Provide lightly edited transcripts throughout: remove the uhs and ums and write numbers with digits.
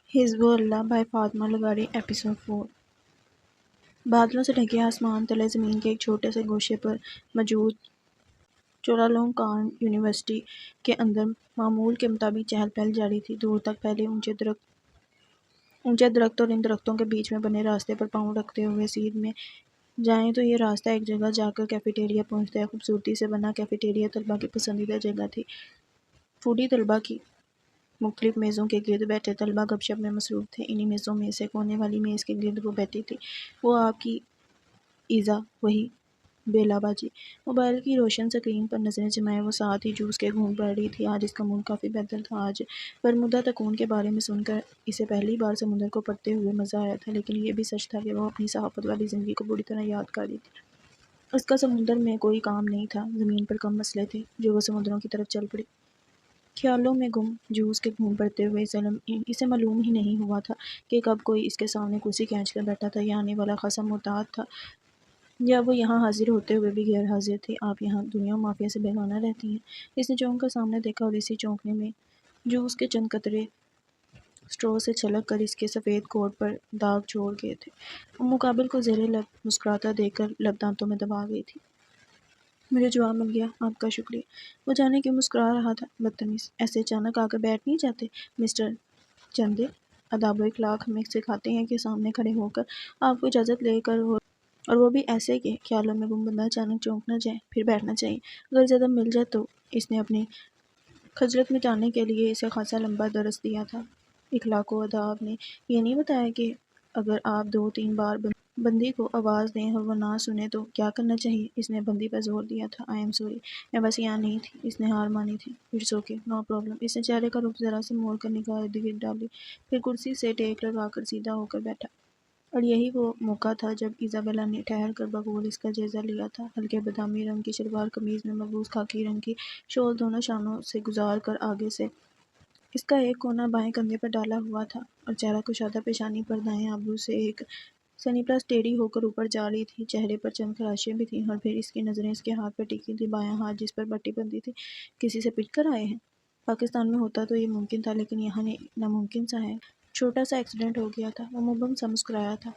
حزب اللہ by Fatima لغاری episode 4۔ بادلوں سے ڈھکے آسمان تلے زمین کے ایک چھوٹے سے گوشے پر موجود چولالونکان یونیورسٹی کے اندر معمول کے مطابق چہل پہل جاری تھی۔ دور تک پھیلے اونچے درخت اور ان درختوں کے بیچ میں بنے راستے پر پاؤں رکھتے ہوئے سیدھ میں جائیں تو یہ راستہ ایک جگہ جا کر کیفیٹیریا پہنچتا ہے۔ خوبصورتی سے بنا کیفیٹیریا طلباء کی پسندیدہ جگہ تھی۔ فوڈی طلباء کی مختلف میزوں کے گرد بیٹھے طلباء گپ شپ میں مصروف تھے۔ انہی میزوں میں سے کونے والی میز کے گرد وہ بیٹھی تھی، وہ آپ کی ایزا، وہی بیلا باجی۔ موبائل کی روشن سکرین پر نظریں جمائے وہ ساتھ ہی جوس کے گھونٹ بھر رہی تھی۔ آج اس کا موڈ کافی بہتر تھا۔ آج برمودا تکون کے بارے میں سن کر اسے پہلی بار سمندر کو پڑھتے ہوئے مزہ آیا تھا، لیکن یہ بھی سچ تھا کہ وہ اپنی صحافت والی زندگی کو بری طرح یاد کر رہی تھی۔ اس کا سمندر میں کوئی کام نہیں تھا، زمین پر کم مسئلے تھے جو وہ سمندروں کی طرف چل پڑی۔ خیالوں میں گم جوس کے گھونٹ بھرتے ہوئے اسے معلوم ہی نہیں ہوا تھا کہ کب کوئی اس کے سامنے کرسی کھینچ کر بیٹھا تھا۔ یہ آنے والا خاصا محتاط تھا یا وہ یہاں حاضر ہوتے ہوئے بھی غیر حاضر تھی۔ آپ یہاں دنیا و مافیا سے بیگانہ رہتی ہیں؟ اس نے چونک کر سامنے دیکھا اور اسی چونکنے میں جوس کے چند قطرے اسٹرو سے چھلک کر اس کے سفید کوٹ پر داغ چھوڑ گئے تھے۔ وہ مقابل کو زیر لب مسکراتا دیکھ کر لب دانتوں میں دبا گئی تھی۔ مجھے جواب مل گیا، آپ کا شکریہ۔ وہ جانے کیوں مسکرا رہا تھا، بدتمیز، ایسے اچانک آ کر بیٹھ نہیں جاتے؟ مسٹر چندے، آداب و اخلاق ہمیں سکھاتے ہیں کہ سامنے کھڑے ہو کر آپ کو اجازت لے کر اور وہ بھی ایسے کہ خیالوں میں گم بندہ اچانک چونک نہ جائے، پھر بیٹھنا چاہیے۔ اگر اجازت مل جائے تو۔ اس نے اپنی خجلت مٹانے کے لیے اسے خاصا لمبا درس دیا تھا۔ اخلاق و آداب نے یہ نہیں بتایا کہ اگر آپ 2-3 بار بندی کو آواز دیں اور وہ نہ سنے تو کیا کرنا چاہیے؟ اس نے بندی پر زور دیا تھا۔ آئی ایم سوری، میں بس یہاں نہیں تھی۔ اس نے ہار مانی تھی۔ It's okay, no problem. اس نے چہرے کا رخ ذرا سے موڑ کر نگاہ ارد گرد ڈالی، پھر کرسی سے ٹیک لگا کر سیدھا ہو کر بیٹھا۔ اور یہی وہ موقع تھا جب ایزابیلا نے ٹھہر کر بغور اس کا جائزہ لیا تھا۔ ہلکے بادامی رنگ کی شلوار قمیض میں ملبوس خاکی رنگ کی شال دونوں شانوں سے گزار کر آگے سے اس کا ایک کونا بائیں کندھے پر ڈالا ہوا تھا اور چہرہ کشادہ پیشانی پر دائیں ابرو سے ایک سنی پلس ٹیڑھی ہو کر اوپر جا رہی تھی۔ چہرے پر چند خراشیاں بھی تھیں اور پھر اس کی نظریں اس کے ہاتھ پر ٹکی تھیں، بایاں ہاتھ جس پر پٹی بندھی تھی۔ کسی سے پٹ کر آئے ہیں؟ پاکستان میں ہوتا تو یہ ممکن تھا، لیکن یہاں ناممکن سا ہے۔ چھوٹا سا ایکسیڈنٹ ہو گیا تھا۔ وہ مبہم سا مسکرایا تھا۔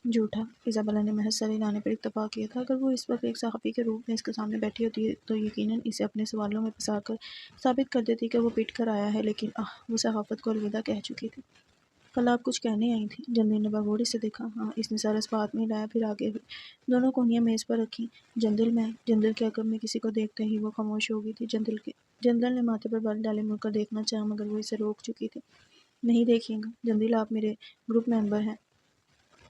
جھوٹا، ایزابیلا نے محض سر ہلانے پر اکتفا کیا تھا۔ اگر وہ اس وقت ایک صحافی کے روپ میں اس کے سامنے بیٹھی ہوتی تو یقیناً اسے اپنے سوالوں میں پھنسا کر ثابت کر دیتی کہ وہ پٹ کر آیا ہے، لیکن وہ صحافت کو الوداع کہہ چکی تھی۔ کل آپ کچھ کہنے آئی تھیں؟ جندل نے بغور اسے دیکھا۔ ہاں، اس نے سر اسپات میں ہلایا، پھر آگے ہوئی۔ دونوں کونیاں میز پر رکھیں۔ جندل کے عقب میں کسی کو دیکھتے ہی وہ خاموش ہو گئی تھی۔ جندل نے ماتھے پر بل ڈالے مڑ کر دیکھنا چاہا، مگر وہ اسے روک چکی تھی۔ نہیں دیکھیے گا جندل، آپ میرے گروپ ممبر ہیں۔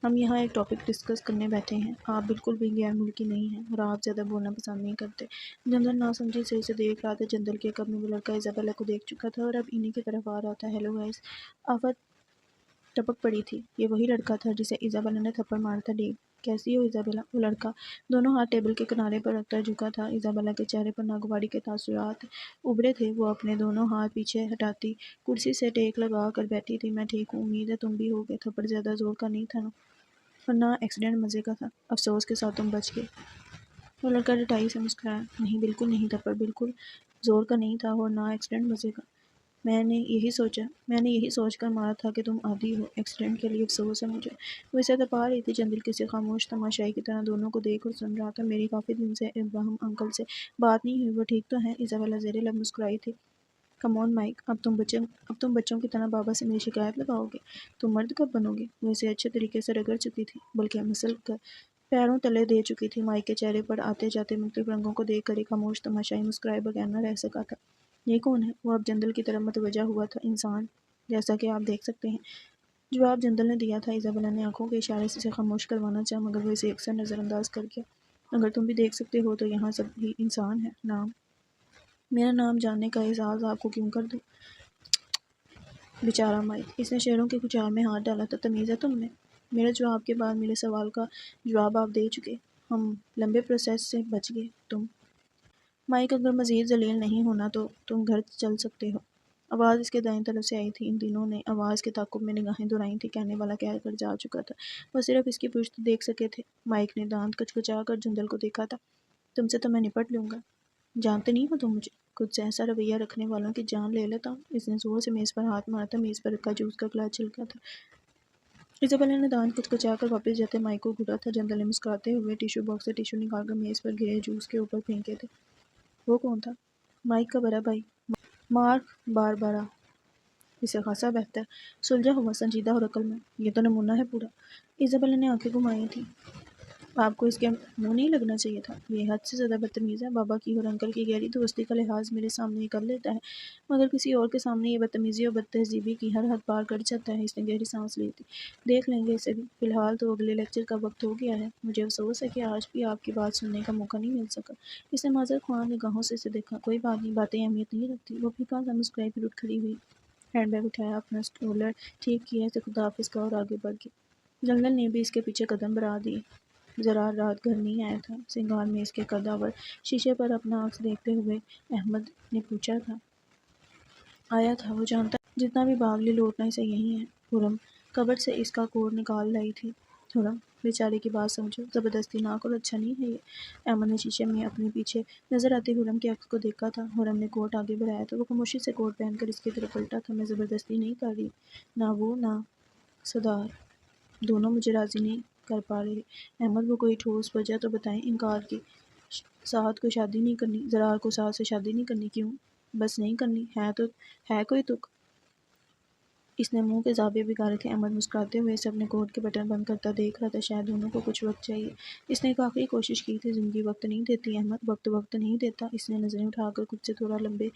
ہم یہاں ایک ٹاپک ڈسکس کرنے بیٹھے ہیں۔ آپ بالکل بھی غیر ملکی نہیں ہیں اور آپ زیادہ بولنا پسند نہیں کرتے۔ جندل ناسمجھی سے اسے دیکھ رہا تھا۔ جندل کے عقب میں وہ لڑکا ایزابیلا کو دیکھ چکا تھا اور اب انہی کی طرف آ رہا تھا۔ Hello guys! آفت ٹپک پڑی تھی۔ یہ وہی لڑکا تھا جسے ایزابیلا نے تھپڑ مارا تھا۔ ڈیو، کیسی ہو ایزابیلا؟ وہ لڑکا دونوں ہاتھ ٹیبل کے کنارے پر رکھ کر جھکا تھا۔ ایزابیلا کے چہرے پر ناگواری کے تاثرات ابھرے تھے۔ وہ اپنے دونوں ہاتھ پیچھے ہٹاتی کرسی سے ٹیک لگا کر بیٹھی تھی۔ میں ٹھیک ہوں، امید ہے تم بھی ہوگے۔ تھپڑ زیادہ زور کا نہیں تھا نا؟ اور نہ ایکسیڈنٹ مزے کا تھا؟ افسوس کے ساتھ تم بچ گئے۔ وہ لڑکا ڈٹائی سے مسکرایا۔ نہیں، بالکل نہیں، تھپڑ بالکل زور کا نہیں تھا اور نہ ایکسیڈنٹ مزے کا۔ میں نے یہی سوچ کر مارا تھا کہ تم عادی ہو۔ ایکسیڈنٹ کے لیے افسوس ہے مجھے۔ وہ اسے تپا رہی تھی۔ جندل کسی خاموش تماشائی کی طرح دونوں کو دیکھ اور سن رہا تھا۔ میری کافی دن سے ابراہیم انکل سے بات نہیں ہوئی، وہ ٹھیک تو ہیں؟ ایزابیلا زیر لب مسکرائی تھی۔ کم آن مائک، اب تم بچوں کی طرح بابا سے میری شکایت لگاؤ گے؟ تم مرد کب بنو گے؟ وہ اسے اچھے طریقے سے رگڑ چکی تھی، بلکہ مسل کر پیروں تلے دے چکی تھی۔ مائک کے چہرے پر آتے جاتے مختلف رنگوں کو دیکھ کر ایک خاموش تماشائی مسکرائے بغیر نہ رہ سکا تھا۔ یہ کون ہے؟ وہ اب جندل کی طرف متوجہ ہوا تھا۔ انسان، جیسا کہ آپ دیکھ سکتے ہیں۔ جواب جندل نے دیا تھا۔ ایزابیلا نے آنکھوں کے اشارے سے اسے خاموش کروانا چاہا، مگر وہ اسے یکسر نظر انداز کر گیا۔ اگر تم بھی دیکھ سکتے ہو تو یہاں سب ہی انسان ہیں۔ نام؟ میرا نام جاننے کا اعزاز آپ کو کیوں کر دوں؟ بیچارہ مائک! اس نے شیروں کے کچار میں ہاتھ ڈالا تھا۔ تمیز ہے تم میں؟ میرے جواب کے بعد میرے سوال کا جواب آپ دے چکے۔ ہم لمبے پروسیس سے بچ گئے۔ تم؟ مائک، اگر مزید ذلیل نہیں ہونا تو تم گھر چل سکتے ہو۔ آواز اس کے دائیں طرف سے آئی تھی۔ ان دونوں نے آواز کے تعاقب میں نگاہیں دہرائیں تھیں۔ کہنے والا کہہ کر جا چکا تھا، وہ صرف اس کی پشت دیکھ سکے تھے۔ مائک نے دانت کچکچا کر جندل کو دیکھا تھا۔ تم سے تو میں نپٹ لوں گا۔ جانتے نہیں ہو تم مجھے؟ خود سے ایسا رویہ رکھنے والوں کی جان لے لیتا ہوں۔ اس نے زور سے میز پر ہاتھ مارا تھا، میز پر رکھا جوس کا گلاس چھلکا تھا۔ ایزابیلا نے دانت کچکچا کر واپس جاتے مائک کو گھورا تھا۔ جنرل نے مسکراتے ہوئے ٹیشو باکس سے ٹیشو نکال کر میز پر گرے جوس کے اوپر پھینکے تھے۔ وہ کون تھا؟ مائک کا بڑا بھائی، مارک باربرا۔ اسے خاصا بہتر، سلجھا ہوا، سنجیدہ اور عقل مند۔ یہ تو نمونہ ہے پورا۔ ایزابیلا نے آنکھیں گھمائی تھیں۔ آپ کو اس کے منہ نہیں لگنا چاہیے تھا۔ یہ حد سے زیادہ بدتمیز ہے۔ بابا کی اور انکل کی گہری دوستی کا لحاظ میرے سامنے ہی کر لیتا ہے، مگر کسی اور کے سامنے یہ بدتمیزی اور بد تہذیبی کی ہر حد پار کر جاتا ہے۔ اس نے گہری سانس لی تھی۔ دیکھ لیں گے اسے بھی۔ فی الحال تو اگلے لیکچر کا وقت ہو گیا ہے۔ مجھے افسوس ہے کہ آج بھی آپ کی بات سننے کا موقع نہیں مل سکا۔ اس نے معذرت خواہ نگاہوں سے اسے دیکھا۔ کوئی بات نہیں، باتیں اہمیت نہیں رکھتی۔ وہ پھیکا سا مسکرائی، پھر اٹھ کھڑی ہوئی، ہینڈ بیگ اٹھایا، اپنا اسٹرولر ٹھیک کیا، اسے خدا حافظ کہا اور آگے بڑھ گئی۔ جنرل نے بھی اس کے پیچھے قدم بڑھا دیے۔ زرار رات گھر نہیں آیا تھا۔ سنگار میں اس کے قداور شیشے پر اپنا عکس دیکھتے ہوئے احمد نے پوچھا تھا۔ آیا تھا، وہ جانتا ہے جتنا بھی بھاگ لے لوٹنا اسے یہیں ہے۔ خرم کبر سے اس کا کوٹ نکال لائی تھی۔ خرم بیچارے کی بات سمجھو، زبردستی نہ کرو، اچھا نہیں ہے یہ۔ احمد نے شیشے میں اپنے پیچھے نظر آتے خرم کے عکس کو دیکھا تھا۔ خرم نے کوٹ آگے بڑھایا تھا۔ وہ خاموشی سے کوٹ پہن کر اس کی طرف پلٹا تھا۔ میں زبردستی نہیں کر رہی، نہ وہ نہ صدار، دونوں مجھے راضی نہیں کر پا رہے۔ احمد وہ کوئی ٹھوس وجہ تو بتائیں انکار کی۔ سعد کو شادی نہیں کرنی؟ زرار کو سعد سے شادی نہیں کرنی؟ کیوں؟ بس نہیں کرنی ہے کوئی تک؟ اس نے منہ کے زاویے بگاڑے تھے۔ احمد مسکراتے ہوئے اسے اپنے کوٹ کے بٹن بند کرتا دیکھ رہا تھا۔ شاید دونوں کو کچھ وقت چاہیے۔ اس نے ایک آخری کوشش کی تھی۔ زندگی وقت نہیں دیتی احمد، وقت نہیں دیتا۔ اس نے نظریں اٹھا کر خود سے تھوڑا لمبے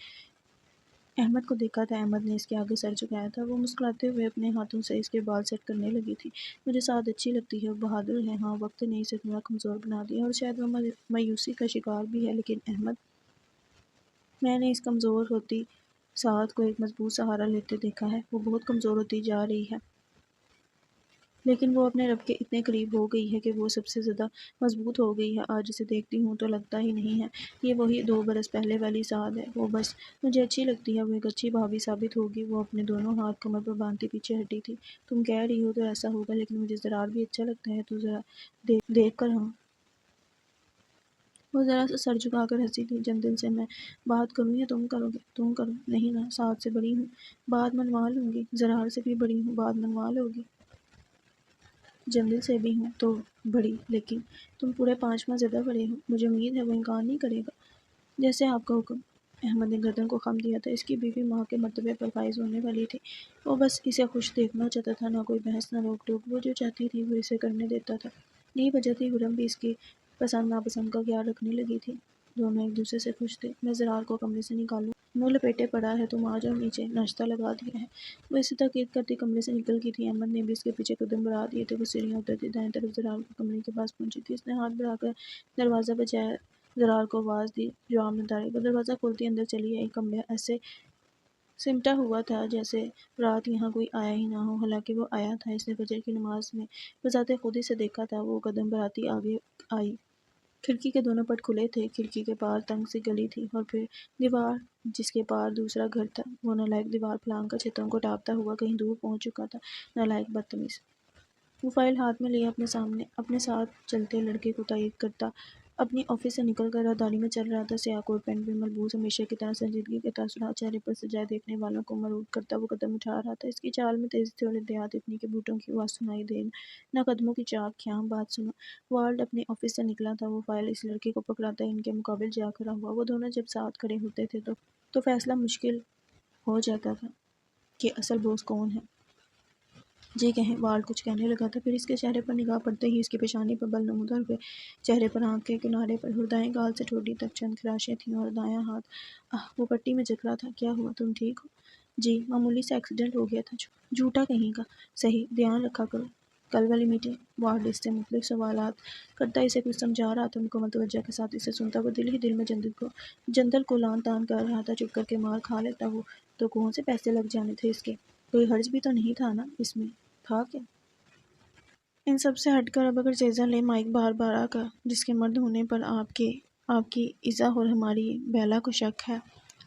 احمد کو دیکھا تھا۔ احمد نے اس کے آگے سر جھکایا تھا۔ وہ مسکراتے ہوئے اپنے ہاتھوں سے اس کے بال سیٹ کرنے لگی تھی۔ مجھے سعد اچھی لگتی ہے، وہ بہادر ہے۔ ہاں، وقت نے اسے تھوڑا کمزور بنا دیا اور شاید وہ مایوسی کا شکار بھی ہے، لیکن احمد، میں نے اس کمزور ہوتی سعد کو ایک مضبوط سہارا لیتے دیکھا ہے۔ وہ بہت کمزور ہوتی جا رہی ہے، لیکن وہ اپنے رب کے اتنے قریب ہو گئی ہے کہ وہ سب سے زیادہ مضبوط ہو گئی ہے۔ آج اسے دیکھتی ہوں تو لگتا ہی نہیں ہے یہ وہی 2 برس پہلے والی سعد ہے۔ وہ بس مجھے اچھی لگتی ہے، وہ ایک اچھی بھابھی ثابت ہوگی۔ وہ اپنے دونوں ہاتھ کمر پر باندھتی پیچھے ہٹی تھی۔ تم کہہ رہی ہو تو ایسا ہوگا، لیکن مجھے زرار بھی اچھا لگتا ہے، تو ذرا دیکھ کر۔ ہاں۔ وہ ذرا سا سر جھکا کر ہنسی تھی۔ جن دل سے میں بات کروں یا تم کرو گے؟ تم کرو۔ نہیں نا، سعد سے بڑی ہوں، بات منوا لوں گی۔ زرار سے بھی بڑی ہوں، بات منوا لو گی۔ جنرل سے بھی ہوں تو بڑی، لیکن تم پورے 5 ماہ زیادہ بڑے ہو۔ مجھے امید ہے وہ انکار نہیں کرے گا۔ جیسے آپ کا حکم۔ احمد نے گردن کو خم دیا تھا۔ اس کی بیوی ماں کے مرتبے پر فائز ہونے والی تھی۔ وہ بس اسے خوش دیکھنا چاہتا تھا، نہ کوئی بحث، نہ روک ٹوک۔ وہ جو چاہتی تھی وہ اسے کرنے دیتا تھا۔ یہی وجہ تھی خرم بھی اس کی پسند ناپسند کا خیال رکھنے لگی تھی۔ دونوں ایک دوسرے سے خوش تھے۔ میں زرار کو کمرے سے نکالوں؟ منہ لپیٹے پڑا ہے، تم آ جاؤ نیچے، ناشتہ لگا دیا ہے۔ وہ اسے تاکید کرتی کمرے سے نکل گئی تھی۔ احمد نے بھی اس کے پیچھے قدم بڑھا دیے تھے۔ وہ سیڑھیاں اترتی دائیں طرف زرار کے کمرے کے پاس پہنچی تھی۔ اس نے ہاتھ بڑھا کر دروازہ بجایا، زرار کو آواز دی۔ جواب نہ ڈالے، وہ دروازہ کھولتی اندر چلی آئی۔ کمرہ ایسے سمٹا ہوا تھا جیسے رات یہاں کوئی آیا ہی نہ ہو، حالانکہ وہ آیا تھا۔ اس نے فجر کی نماز میں بذات خود اسے دیکھا تھا۔ وہ قدم بڑھاتی آگے آئی۔ کھڑکی کے دونوں پٹ کھلے تھے۔ کھڑکی کے پار تنگ سی گلی تھی اور پھر دیوار جس کے پار دوسرا گھر تھا۔ وہ نالائق دیوار پھلانگ کر چھتوں کو ٹاپتا ہوا کہیں دور پہنچ چکا تھا۔ نالائق، بدتمیز۔ وہ فائل ہاتھ میں لیے اپنے ساتھ چلتے لڑکے کو تائید کرتا اپنی آفس سے نکل کر راہداری میں چل رہا تھا۔ سیاہ کوٹ پینٹ میں ملبوس، ہمیشہ کی طرح سنجیدگی کے تاثرات چہرے پر سجائے دیکھنے والوں کو مرعوب کرتا وہ قدم اٹھا رہا تھا۔ اس کی چال میں تیزی تھی اور ادھیات اتنی کہ بوٹوں کی آواز سنائی دے نہ قدموں کی چاک۔ کیا بات سنو۔ والڈ اپنی آفس سے نکلا تھا۔ وہ فائل اس لڑکے کو پکڑاتا ان کے مقابل جا کھڑا ہوا۔ وہ دونوں جب ساتھ کھڑے ہوتے تھے تو فیصلہ مشکل ہو جاتا تھا کہ اصل بوس کون ہے۔ جی کہیں، والڈ کچھ کہنے لگا تھا، پھر اس کے چہرے پر نگاہ پڑتے ہی اس کی پیشانی پر بل نمودار ہوئے، چہرے پر، آنکھ کے کنارے پر، اور دائیں گال سے ٹھوڈی تک چند خراشیں تھیں اور دایاں ہاتھ وہ پٹی میں جکڑا تھا۔ کیا ہوا، تم ٹھیک ہو؟ جی، معمولی سا ایکسیڈنٹ ہو گیا تھا۔ جھوٹا کہیں کا۔ صحیح، دھیان رکھا کرو۔ کل والی میٹنگ؟ والڈ اس سے مختلف سوالات کرتا اسے کچھ سمجھا رہا تھا۔ مکمل توجہ کے ساتھ اسے سنتا وہ دل ہی دل میں جنرل کو لان تان کر رہا تھا۔ چپ کر کے مار کھا لیتا وہ تو کون سے پیسے لگ جانے تھے اس کے؟ کوئی حرج بھی تو نہیں تھا نا اس میں؟ تھا کیا؟ ان سب سے ہٹ کر اب اگر جائزہ لیں مائک باربرا کا، جس کے مرد ہونے پر آپ کی ایزا اور ہماری بیلا کو شک ہے،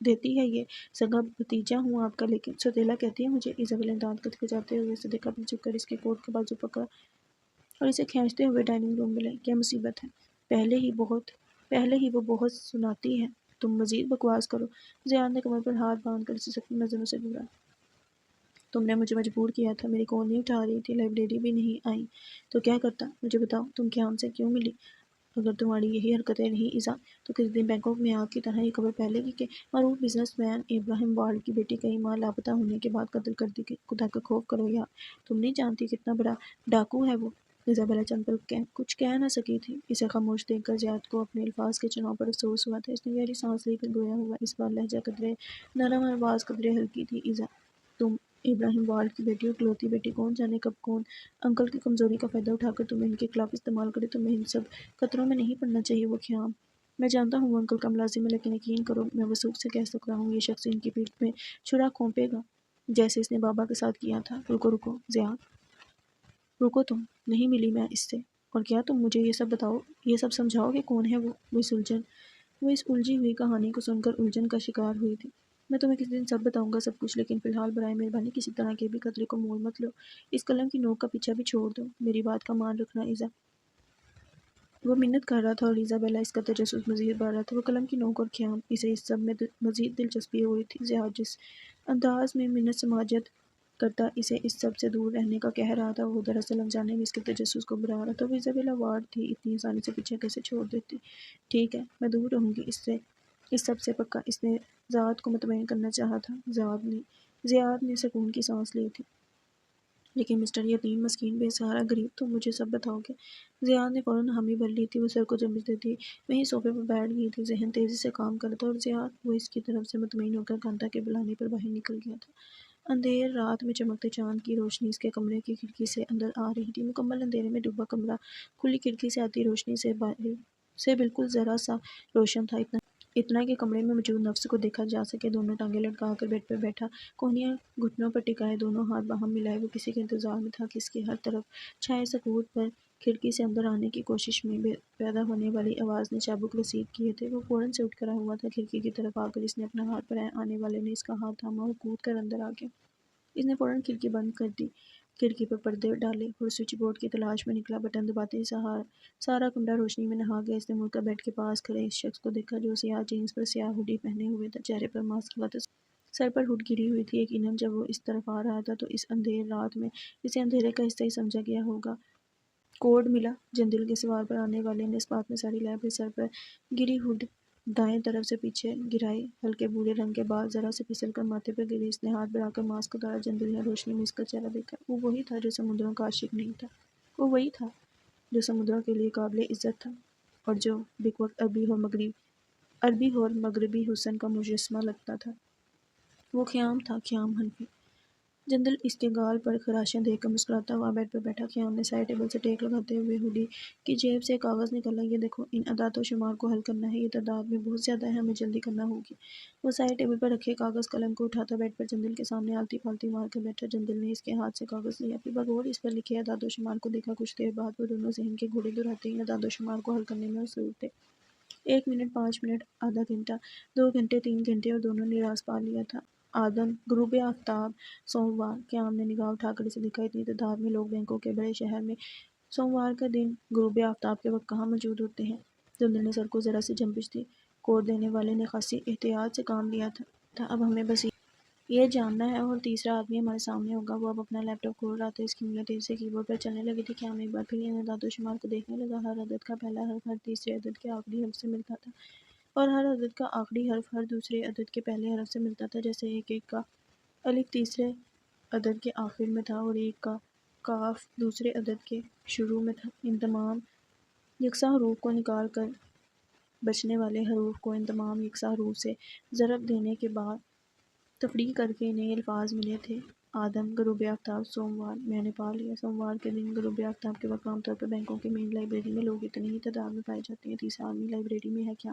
دیتی ہے یہ سگا بھتیجا ہوں آپ کا، لیکن سوتیلا کہتی ہے مجھے۔ ایزابیل نے دانت کھٹکھٹاتے ہوئے صدیقہ پر جھک کر اس کے کوٹ کا بازو پکڑا اور اسے کھینچتے ہوئے ڈائننگ روم میں لے۔ کیا مصیبت ہے؟ پہلے ہی وہ بہت سناتی ہے، تم مزید بکواس کرو۔ زیاد نے کمر پر ہاتھ باندھ کر اسے سخت نظروں سے گھورا۔ تم نے مجھے مجبور کیا تھا، میری کال نہیں اٹھا رہی تھی، لائبریری بھی نہیں آئی تو کیا کرتا؟ مجھے بتاؤ تم قیام سے کیوں ملی؟ اگر تمہاری یہی حرکتیں رہیں ایزا، تو کس دن بینکاک میں آگ کی طرح یہ خبر پھیلے گی کہ معروف بزنس مین ابراہیم والڈ کی بیٹی کئی ماہ لاپتہ ہونے کے بعد قتل کر دی گئی۔ خدا کا خوف کرو یار، تم نہیں جانتی کتنا بڑا ڈاکو ہے وہ۔ ایزابیلا چند پل کچھ کہہ نہ سکی تھی۔ اسے خاموش دیکھ کر زیاد کو اپنے الفاظ کے چناؤ پر افسوس ہوا تھا۔ اس نے گہری سانس لی پھر گویا ہوا اس بار لہجہ قدرے نرم اور آواز قدرے ہلکی تھی۔ ایزا، تم ابراہیم والڈ کی بیٹی اور اکلوتی بیٹی، کون جانے کب کون انکل کی کمزوری کا فائدہ اٹھا کر تمہیں ان کے خلاف استعمال کرے۔ تمہیں ان سب خطروں میں نہیں پڑنا چاہیے۔ وہ خیام، میں جانتا ہوں وہ انکل کا ملازم ہے، لیکن یقین کرو میں وثوق سے کہہ سکتا ہوں یہ شخص ان کی پیٹھ میں چھرا گھونپے گا جیسے اس نے بابا کے ساتھ کیا تھا۔ رکو زیاد، رکو، تم نہیں ملی میں اس سے، اور کیا تم مجھے یہ سب سمجھاؤ کہ کون ہے وہ؟ وہ اس الجھی ہوئی کہانی کو سن کر الجھن کا شکار ہوئی تھی۔ میں تمہیں کسی دن سب بتاؤں گا، سب کچھ، لیکن فی الحال برائے مہربانی کسی طرح کے بھی خطرے کو مول مت لو۔ اس قلم کی نوک کا پیچھا بھی چھوڑ دو، میری بات کا مان رکھنا ایزا۔ وہ منت کر رہا تھا اور ایزابیلا اس کا تجسس مزید بڑھ رہا تھا۔ وہ قلم کی نوک اور خیام، اسے اس سب میں مزید دلچسپی ہو رہی تھی۔ زیاد جس انداز میں منت سماجت کرتا اسے اس سب سے دور رہنے کا کہہ رہا تھا، وہ دراصل انجانے میں اس کے تجسس کو بڑھا رہا تھا۔ وہ ایزابیلا وارڈ تھی، اتنی آسانی سے پیچھا کیسے چھوڑ دیتی؟ ٹھیک ہے، میں دور رہوں گی اس سب سے، پکا۔ اس نے زیاد کو مطمئن کرنا چاہا تھا۔ زیاد نے سکون کی سانس لی تھی۔ لیکن مسٹر یتیم، مسکین، بے سہارا غریب، تم مجھے سب بتاؤ گے؟ زیاد نے فوراً حامی بھر لی تھی۔ وہ سر کو جمش دیتی وہیں صوفے پر بیٹھ گئی تھی، ذہن تیزی سے کام کر رہا تھا، اور زیاد وہ اس کی طرف سے مطمئن ہو کر کانتا کے بلانے پر باہر نکل گیا تھا۔ اندھیر رات میں چمکتے چاند کی روشنی اس کے کمرے کی کھڑکی سے اندر آ رہی تھی۔ مکمل اندھیرے میں ڈوبا کمرہ کھلی کھڑکی سے آتی روشنی سے باہر سے بالکل ذرا سا روشن تھا، اتنا کہ کمرے میں موجود نفس کو دیکھا جا سکے۔ دونوں ٹانگیں لٹکا کر بیڈ پر بیٹھا، کونیاں گھٹنوں پر ٹکائے، دونوں ہاتھ باہم ملائے، وہ کسی کے انتظار میں تھا کہ اس کی ہر طرف چھائے سکوت پر کھڑکی سے اندر آنے کی کوشش میں پیدا ہونے والی آواز نے چابک رسید کیے تھے۔ وہ فوراً سے اٹھ کھڑا ہوا تھا، کھڑکی کی طرف آ کر اس نے اپنا ہاتھ بڑھایا، آنے والے نے اس کا ہاتھ تھاما اور کود کر اندر آ گیا۔ اس نے فوراً کھڑکی بند کر دی، کھڑکی پر پردے ڈالے اور سوئچ بورڈ کی تلاش میں نکلا۔ بٹن دباتے ہی سارا کمرہ روشنی میں نہا گیا۔ اس نے مڑ کر بیڈ کے پاس کھڑے اس شخص کو دیکھا جو سیاہ جینس پر سیاہ ہوڈی پہنے ہوئے تھا، چہرے پر ماسک لگا تھا، سر پر ہوڈ گری ہوئی تھی۔ یقیناً جب وہ اس طرف آ رہا تھا تو اس اندھیر رات میں اسے اندھیرے کا حصہ ہی سمجھا گیا ہوگا۔ کوڈ ملا؟ جندل کے سوال پر آنے والے نے اس بات میں ساری لائے، اپنے سر پر گری ہوڈ دائیں طرف سے پیچھے گرائی، ہلکے بھورے رنگ کے بال ذرا سے پھسل کر ماتھے پر گرے۔ اس نے ہاتھ بڑھا کر ماسک اتارا۔ جندل نے روشنی میں اس کا چہرہ دیکھا۔ وہ وہی تھا جو سمندروں کا عاشق نہیں تھا، وہ وہی تھا جو سمندروں کے لیے قابل عزت تھا، اور جو بیک وقت عربی اور مغربی حسن کا مجسمہ لگتا تھا۔ وہ خیام تھا، خیام حنفی۔ جندل اس کے گال پر خراشیں دیکھ کر مسکراتا ہوا بیڈ پر بیٹھا۔ خیام نے سائے ٹیبل سے ٹیک لگاتے ہوئے ہوڈی کی جیب سے ایک کاغذ نکالا۔ یہ دیکھو، ان اعداد و شمار کو حل کرنا ہے، یہ تعداد میں بہت زیادہ ہے، ہمیں جلدی کرنا ہوگی۔ وہ سائے ٹیبل پر رکھے کاغذ قلم کو اٹھاتا بیڈ پر جندل کے سامنے آلتی پالتی مار کر بیٹھا۔ جندل نے اس کے ہاتھ سے کاغذ لیا، پھر بغور اس پر لکھے اعداد و شمار کو دیکھا۔ کچھ دیر بعد وہ دونوں ذہن کے گھوڑے دہراتے ان اعداد و شمار کو حل کرنے میں مصروف تھے۔ 1 منٹ، 5 منٹ، آدھا گھنٹہ، 2 گھنٹے، 3 گھنٹے، اور دونوں نے راز پا لیا تھا۔ آدم، غروب آفتاب، سوموار۔ قیام نے نگاہ اٹھا کر اسے دیکھا۔ اتنی تعداد میں لوگ بینکاک کے بڑے شہر میں سوموار کا دن غروب آفتاب کے وقت کہاں موجود ہوتے ہیں؟ جندل نے سر کو ذرا سی جنبش دی۔ کوڈ دینے والے نے خاصی احتیاط سے کام لیا تھا۔ اب ہمیں بس یہ جاننا ہے، اور تیسرا آدمی ہمارے سامنے ہوگا۔ وہ اب اپنا لیپ ٹاپ کھول رہا تھا، اس کی انگلیاں تیزی سے کی بورڈ پر چلنے لگی تھیں۔ قیام ایک بار پھر ان اعداد و شمار کو دیکھنے لگا۔ ہر عدد کا پہلا حرف ہر تیسرے عدد کے آخری حرف سے ملتا تھا، اور ہر عدد کا آخری حرف ہر دوسرے عدد کے پہلے حرف سے ملتا تھا، جیسے ایک کا الف تیسرے عدد کے آخر میں تھا اور ایک کا کاف دوسرے عدد کے شروع میں تھا۔ ان تمام یکساں حروف کو نکال کر بچنے والے حروف کو ان تمام یکساں حروف سے ضرب دینے کے بعد تفریق کر کے نئے الفاظ ملے تھے۔ آدم، غروب آفتاب، سوموار۔ میں نے پا لیا۔ سوموار کے دن غروب آفتاب کے وقت عام طور پر بینکاک کی مین لائبریری میں لوگ اتنی ہی تعداد میں پائے جاتے ہیں۔ تیسرا آدمی لائبریری میں ہے کیا؟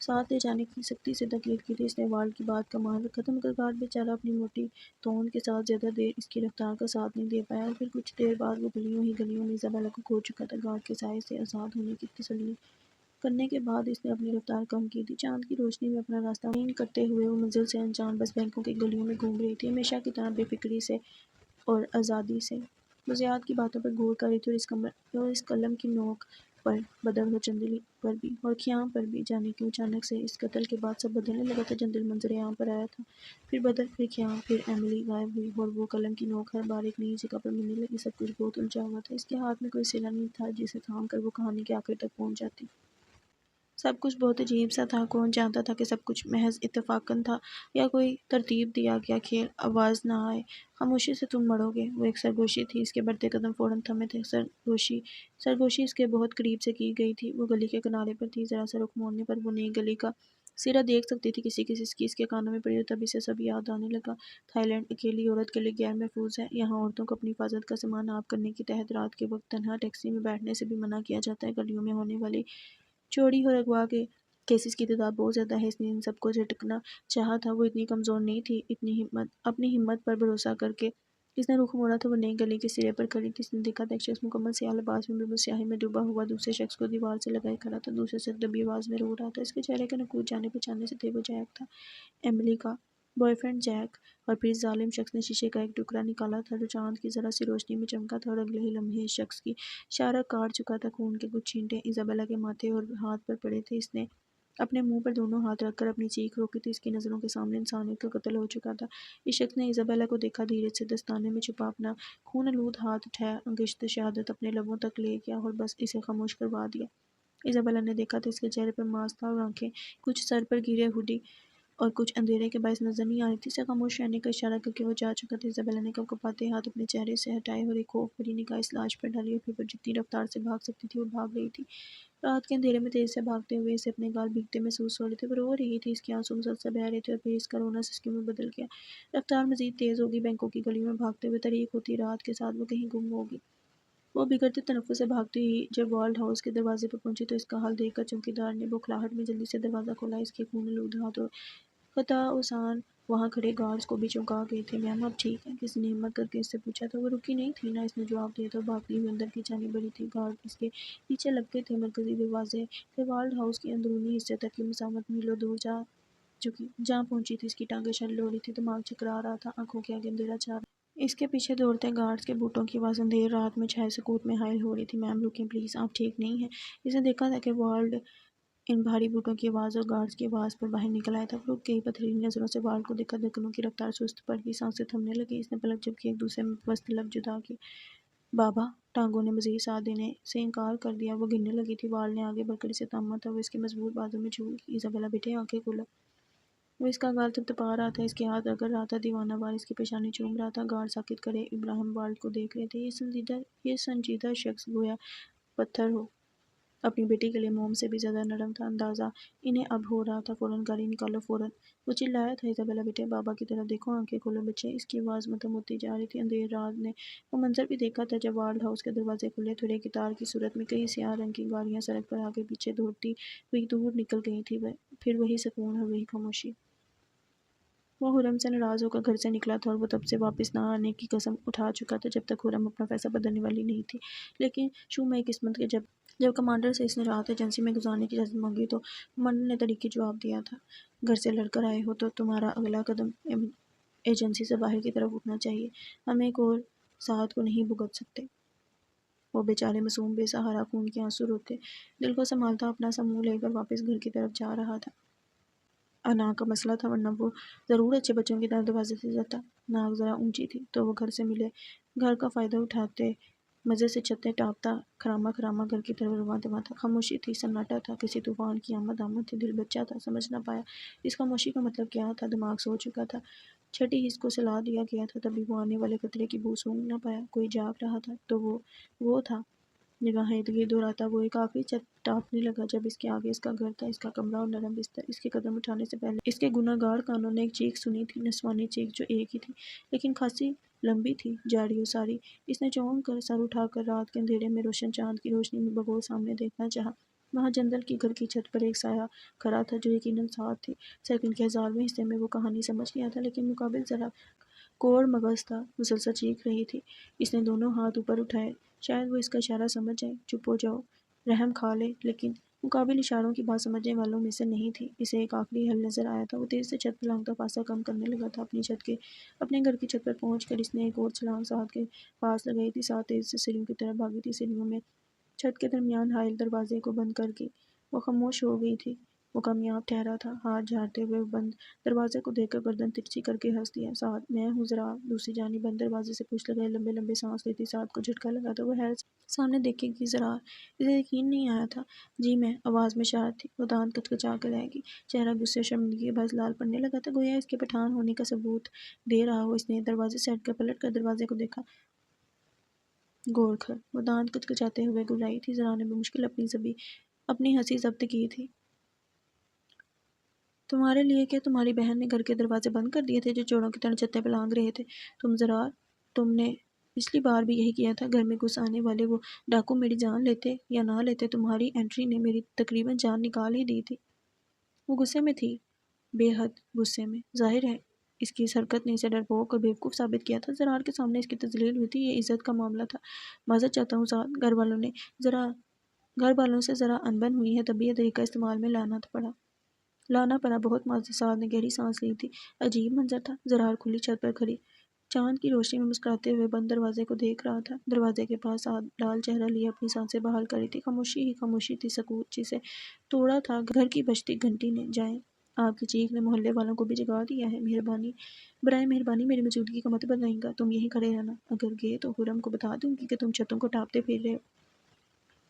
ساتھ لے جانے کی سختی سے تکلیف کی تھی۔ اس نے والڈ کی بات کا مان ختم کر گارڈ بیچارہ اپنی موٹی توند کے ساتھ زیادہ دیر اس کی رفتار کا ساتھ نہیں دے پایا، اور پھر کچھ دیر بعد وہ گلیوں ہی گلیوں میں ایزابیلا کو کھو چکا تھا۔ گارڈ کے سائے سے آزاد ہونے کی تسلی کرنے کے بعد اس نے اپنی رفتار کم کی تھی۔ چاند کی روشنی میں اپنا راستہ معین کرتے ہوئے وہ منزل سے انجان بس بینکوں کی گلیوں میں گھوم رہی تھی، ہمیشہ کی طرح بے فکری سے اور آزادی سے۔ وہ زیاد کی باتوں پر غور کر رہی تھی، اور اس قلم کی نوک پر بدر و چندلی پر بھی اور خیام پر بھی، جانے کیوں اچانک سے اس قتل کے بعد سب بدلنے لگا تھا۔ جنرل منظر عام پر آیا تھا، پھر بدر، پھر خیام، پھر ایملی غائب ہوئی، اور وہ قلم کی نوک ہر بار ایک نئی جگہ پر ملنے لگی۔ سب کچھ بہت الجھا ہوا تھا، اس کے ہاتھ میں کوئی صلہ نہیں تھا جسے تھام کر وہ کہانی کے آخر تک پہنچ جاتی۔ سب کچھ بہت عجیب سا تھا، کون جانتا تھا کہ سب کچھ محض اتفاقاً تھا یا کوئی ترتیب دیا گیا کھیل۔ آواز نہ آئے، خاموشی سے تم مرو گے۔ وہ ایک سرگوشی تھی، اس کے بڑھتے قدم فوراً تھمے تھے۔ سرگوشی اس کے بہت قریب سے کی گئی تھی، وہ گلی کے کنارے پر تھی۔ ذرا سا رخ موڑنے پر وہ نئی گلی کا سرا دیکھ سکتی تھی۔ کسی کی سسکی اس کے کانوں میں پڑی اور تب اسے سب یاد آنے لگا۔ تھائی لینڈ اکیلی عورت کے لیے غیر محفوظ ہے، یہاں عورتوں کو اپنی حفاظت کا سامان آپ کرنے کے تحت رات کے وقت تنہا ٹیکسی میں بیٹھنے سے بھی منع کیا جاتا ہے۔ گلیوں میں ہونے والی چوری اور اغوا کے کیسز کی تعداد بہت زیادہ ہے۔ اس نے ان سب کو جھٹکنا چاہا تھا، وہ اتنی کمزور نہیں تھی۔ اپنی ہمت پر بھروسہ کر کے اس نے رخ موڑا تو وہ نئی گلی کے سرے پر کھڑی تھی۔ اس نے دیکھا تھا ایک شخص مکمل سیاہ لباس میں بالکل سیاہی میں ڈوبا ہوا دوسرے شخص کو دیوار سے لگائے کھڑا تھا۔ دوسرا شخص دبی آواز میں رو رہا تھا، اس کے چہرے کے نقوش جانے پہچاننے سے تھے۔ وہ جیک تھا، ایملی کا بوائے فرینڈ جیک۔ اور پھر اس ظالم شخص نے شیشے کا ایک ٹکڑا نکالا تھا جو چاند کی ذرا سی روشنی میں چمکا تھا، اور اگلے ہی لمحے اس شخص کی شارہ کاٹ چکا تھا۔ خون کے کچھ چھینٹے ایزابیلا کے ماتھے اور ہاتھ پر پڑے تھے۔ اس نے اپنے منہ پر دونوں ہاتھ رکھ کر اپنی چیخ روکی تھی، اس کی نظروں کے سامنے انسانیت کا قتل ہو چکا تھا۔ اس شخص نے ایزابیلا کو دیکھا، دھیرے سے دستانے میں چھپا اپنا خون آلود ہاتھ اٹھایا، انگشت شہادت اپنے لبوں تک لے گیا اور بس اسے خاموش کروا دیا۔ ایزابیلا نے دیکھا تھا اس کے چہرے پر ماسک تھا، اور آنکھیں کچھ سر پر گرے ہوڈی اور کچھ اندھیرے کے باعث نظر نہیں آ رہی تھی۔ اسے خاموش رہنے کا اشارہ کر کے وہ جا چکا تھا۔ ایزابیلا نے کپکپاتے ہاتھ اپنے چہرے سے ہٹائے اور ایک خوف بھری نگاہ اس لاش پر ڈالی، اور پھر وہ جتنی رفتار سے بھاگ سکتی تھی وہ بھاگ رہی تھی۔ رات کے اندھیرے میں تیزی سے بھاگتے ہوئے اسے اپنے گال بھیگتے محسوس ہو رہے تھے۔ وہ رو رہی تھی، اس کے آنسو مسلسل بہہ رہے تھے، اور پھر اس کا رونا سسکیوں میں بدل گیا۔ رفتار مزید تیز ہوگی، بینکوں کی گلیوں میں بھاگتے ہوئے طریق ہوتی رات کے ساتھ وہ کہیں گم ہوگی۔ وہ بگڑتے تنفس سے بھاگتی ہوئی جب والڈ ہاؤس کے دروازے پر پہنچی تو اس کا حال دیکھ کر چوکیدار نے بوکھلاہٹ میں جلدی سے دروازہ کھولا۔ اس کے خون آلود ہاتھ اور قطع وسان وہاں کھڑے گارڈز کو بھی چونکا گئے تھے۔ میم اب ٹھیک ہیں؟ کسی نے ہمت کر کے اس سے پوچھا تو وہ رکی نہیں تھی، نہ اس نے جواب دیا تھا، وہ بھاگتی ہوئی اندر کی جانب بڑھی تھی۔ گارڈ اس کے پیچھے لگتے تھے۔ مرکزی دروازے سے والڈ ہاؤس کے اندرونی حصے تک کی مسافت میلوں دور جا چکی۔ جہاں پہنچی تھی اس کی ٹانگیں شل ہو رہی تھیں، دماغ چکرا رہا تھا، آنکھوں کے آگے اندھیرا چھا رہا تھا۔ اس کے پیچھے دوڑتے گارڈز کے بوٹوں کی آواز اندھیر رات میں چھائے سکوت میں حائل ہو رہی تھی۔ میم رکیں پلیز، آپ ٹھیک نہیں ہیں؟ اس نے دیکھا تھا کہ والڈ ان بھاری بوٹوں کی آواز اور گارڈز کی آواز پر باہر نکل آیا تھا۔ وہ رک گئی، پتھریلی نظروں سے والڈ کو دیکھا، دھڑکنوں کی رفتار سست پڑ گئی، سانسیں تھمنے لگیں۔ اس نے پلک جھپکی، ایک دوسرے میں پیوست لب جدا کیے۔ بابا! ٹانگوں نے مزید ساتھ دینے سے انکار کر دیا، وہ گرنے لگی تھی۔ والڈ نے آگے بڑھ کر اسے تھاما تھا، وہ اس کے مضبوط بازو میں جھول گئی۔ ایزابیلا بیٹے آنکھیں کھولو۔ وہ اس کا گال تھپتھپا رہا تھا، اس کے ہاتھ رگڑ رہا تھا، دیوانہ وار اس کی پیشانی چوم رہا تھا۔ گارڈ ساکت کھڑے ابراہیم والڈ کو دیکھ رہے تھے۔ یہ سنجیدہ شخص گویا پتھر ہو، اپنی بیٹی کے لیے موم سے بھی زیادہ نرم تھا۔ اندازہ انہیں اب ہو رہا تھا، فوراً گاڑی نکالو، فوراً! وہ چلایا تھا۔ ایزابیلا بیٹے، بابا کی طرف دیکھو، آنکھیں کھولو بچے۔ اس کی آواز مدھم ہوتی جا رہی تھی۔ اندھیر رات نے وہ منظر بھی دیکھا تھا جب والڈ ہاؤس کے دروازے کھلے تھے اور ایک قطار کی صورت میں کئی سیاہ رنگ کی گاڑیاں سڑک پر آگے پیچھے دوڑتی ہوئی دور نکل گئی تھیں۔ پھر وہی سکون اور وہی خاموشی۔ وہ خرم سے ناراض ہو کر گھر سے نکلا تھا، اور وہ تب سے واپس نہ آنے کی قسم اٹھا چکا تھا جب تک خرم اپنا فیصلہ بدلنے والی نہیں تھی۔ لیکن شومئی قسمت کے جب کمانڈر سے اس نے رات ایجنسی میں گزارنے کی اجازت مانگی تو کمانڈر نے طریقی جواب دیا تھا، گھر سے لڑ کر آئے ہو تو تمہارا اگلا قدم ایجنسی سے باہر کی طرف اٹھنا چاہیے، ہم ایک اور ساتھ کو نہیں بھگت سکتے۔ وہ بیچارے معصوم بے سہارا خون کے آنسو روتے دل کو سنبھالتا اپنا سا منہ لے کر واپس گھر کی طرف جا رہا تھا۔ ناک کا مسئلہ تھا، ورنہ وہ ضرور اچھے بچوں کی طرح دروازے سے جاتا۔ ناک ذرا اونچی تھی تو وہ گھر سے ملے گھر کا فائدہ اٹھاتے مزے سے چھتیں ٹاپتا کھراما کھراما گھر کی طرف رواں دواں تھا۔ خاموشی تھی، سناٹا تھا، کسی طوفان کی آمد تھی۔ دل بچہ تھا، سمجھ نہ پایا اس خاموشی کا مطلب کیا تھا۔ دماغ سو چکا تھا، چھٹی حس کو سلا دیا گیا تھا، تبھی وہ آنے والے خطرے کی بو سونگھ نہ پایا۔ کوئی جاگ رہا تھا تو وہ تھا۔ نگاہیں ارد گرد دہراتا وہ ایک آخری چھت ٹاپنے لگا جب اس کے آگے اس کا گھر تھا، اس کا کمرہ اور نرم بستر۔ اس کے قدم اٹھانے سے پہلے اس کے گناہ گار کانوں نے ایک چیخ سنی تھی، نسوانی چیخ جو ایک ہی تھی لیکن خاصی لمبی تھی، جاری و ساری۔ اس نے چونک کر سر اٹھا کر رات کے اندھیرے میں روشن چاند کی روشنی میں بغور سامنے دیکھنا چاہا۔ وہاں جنرل کی گھر کی چھت پر ایک سایہ کھڑا تھا جو یقیناً ساتھ تھی۔ سیکنڈ کے 1000ویں حصے میں وہ کہانی سمجھ گیا تھا، لیکن مقابل ذرا کوڑ مغز تھا، مسلسل چیخ رہی تھی۔ اس نے دونوں ہاتھ اوپر اٹھائے، شاید وہ اس کا اشارہ سمجھ جائے۔ چپ ہو جاؤ، رحم کھا لے، لیکن مقابل اشاروں کی بات سمجھنے والوں میں سے نہیں تھی۔ اسے ایک آخری حل نظر آیا تھا۔ وہ تیزی سے چھت پر لانگتا فاصلہ کم کرنے لگا تھا۔ اپنے گھر کی چھت پر پہنچ کر اس نے ایک اور چھلانگ ساتھ کے پاس لگائی تھی۔ ساتھ تیزی سے سیڑھیوں کی طرف بھاگی تھی۔ سیڑھیوں میں چھت کے درمیان حائل دروازے کو بند کر کے وہ خاموش ہو گئی تھی۔ وہ کامیاب ٹھہرا تھا۔ ہاتھ جھاڑتے ہوئے وہ بند دروازے کو دیکھ کر گردن ترچھی کر کے ہنس دیا۔ ساتھ میں ہوں ذرا۔ دوسری جانب بند دروازے سے پوچھ لگائے لمبے لمبے سانس لیتی ساتھ کو جھٹکا لگا تو وہ حیرت سے سامنے دیکھے گی ذرا۔ اسے یقین نہیں آیا تھا۔ جی میں، آواز میں شرارت تھی۔ وہ دانت کچکچا کر رہ گئی۔ چہرہ غصے اور شرمندگی کے باعث لال پڑنے لگا تھا، گویا اس کے پٹھان ہونے کا ثبوت دے رہا ہو۔ اس نے دروازے سے ہٹ کر پلٹ کر دروازے کو دیکھا۔ گورکھر! وہ دانت کچکچاتے ہوئے گھبرائی تھی۔ ذرا نے بمشکل اپنی ہنسی ضبط کی تھی۔ تمہارے لیے کہ تمہاری بہن نے گھر کے دروازے بند کر دیے تھے جو چوروں کی طرح چھتیں پہ لانگ رہے تھے؟ تم نے پچھلی بار بھی یہی کیا تھا۔ گھر میں گھس آنے والے وہ ڈاکو میری جان لیتے یا نہ لیتے، تمہاری انٹری نے میری تقریباً جان نکال ہی دی تھی۔ وہ غصے میں تھی، بے حد غصے میں۔ ظاہر ہے اس کی اس حرکت نے اسے ڈرپوک اور بیوقوف ثابت کیا تھا۔ زرار کے سامنے اس کی تذلیل ہوئی تھی۔ یہ عزت کا معاملہ تھا۔ معذرت چاہتا ہوں سعد، گھر والوں سے ذرا انبن ہوئی ہے، تبھی یہ طریقہ استعمال میں لانا پڑا۔ بہت معذرت۔ سعد نے گہری سانس لی تھی۔ عجیب منظر تھا۔ زرار کھلی چھت پر کھڑی چاند کی روشنی میں مسکراتے ہوئے بند دروازے کو دیکھ رہا تھا۔ دروازے کے پاس سعد لال چہرہ لیے اپنی سانسیں بحال کر رہی تھی۔ خاموشی ہی خاموشی تھی، سکوت جسے توڑا تھا گھر کی بجتی گھنٹی نے۔ جائیں، آپ کی چیخ نے محلے والوں کو بھی جگا دیا ہے۔ برائے مہربانی میری موجودگی کا مطلب بتائیں گا؟ تم یہیں کھڑے رہنا۔ اگر گئے تو خرم کو بتا دوں گی کہ تم چھتوں کو ٹاپتے پھر رہے ہو۔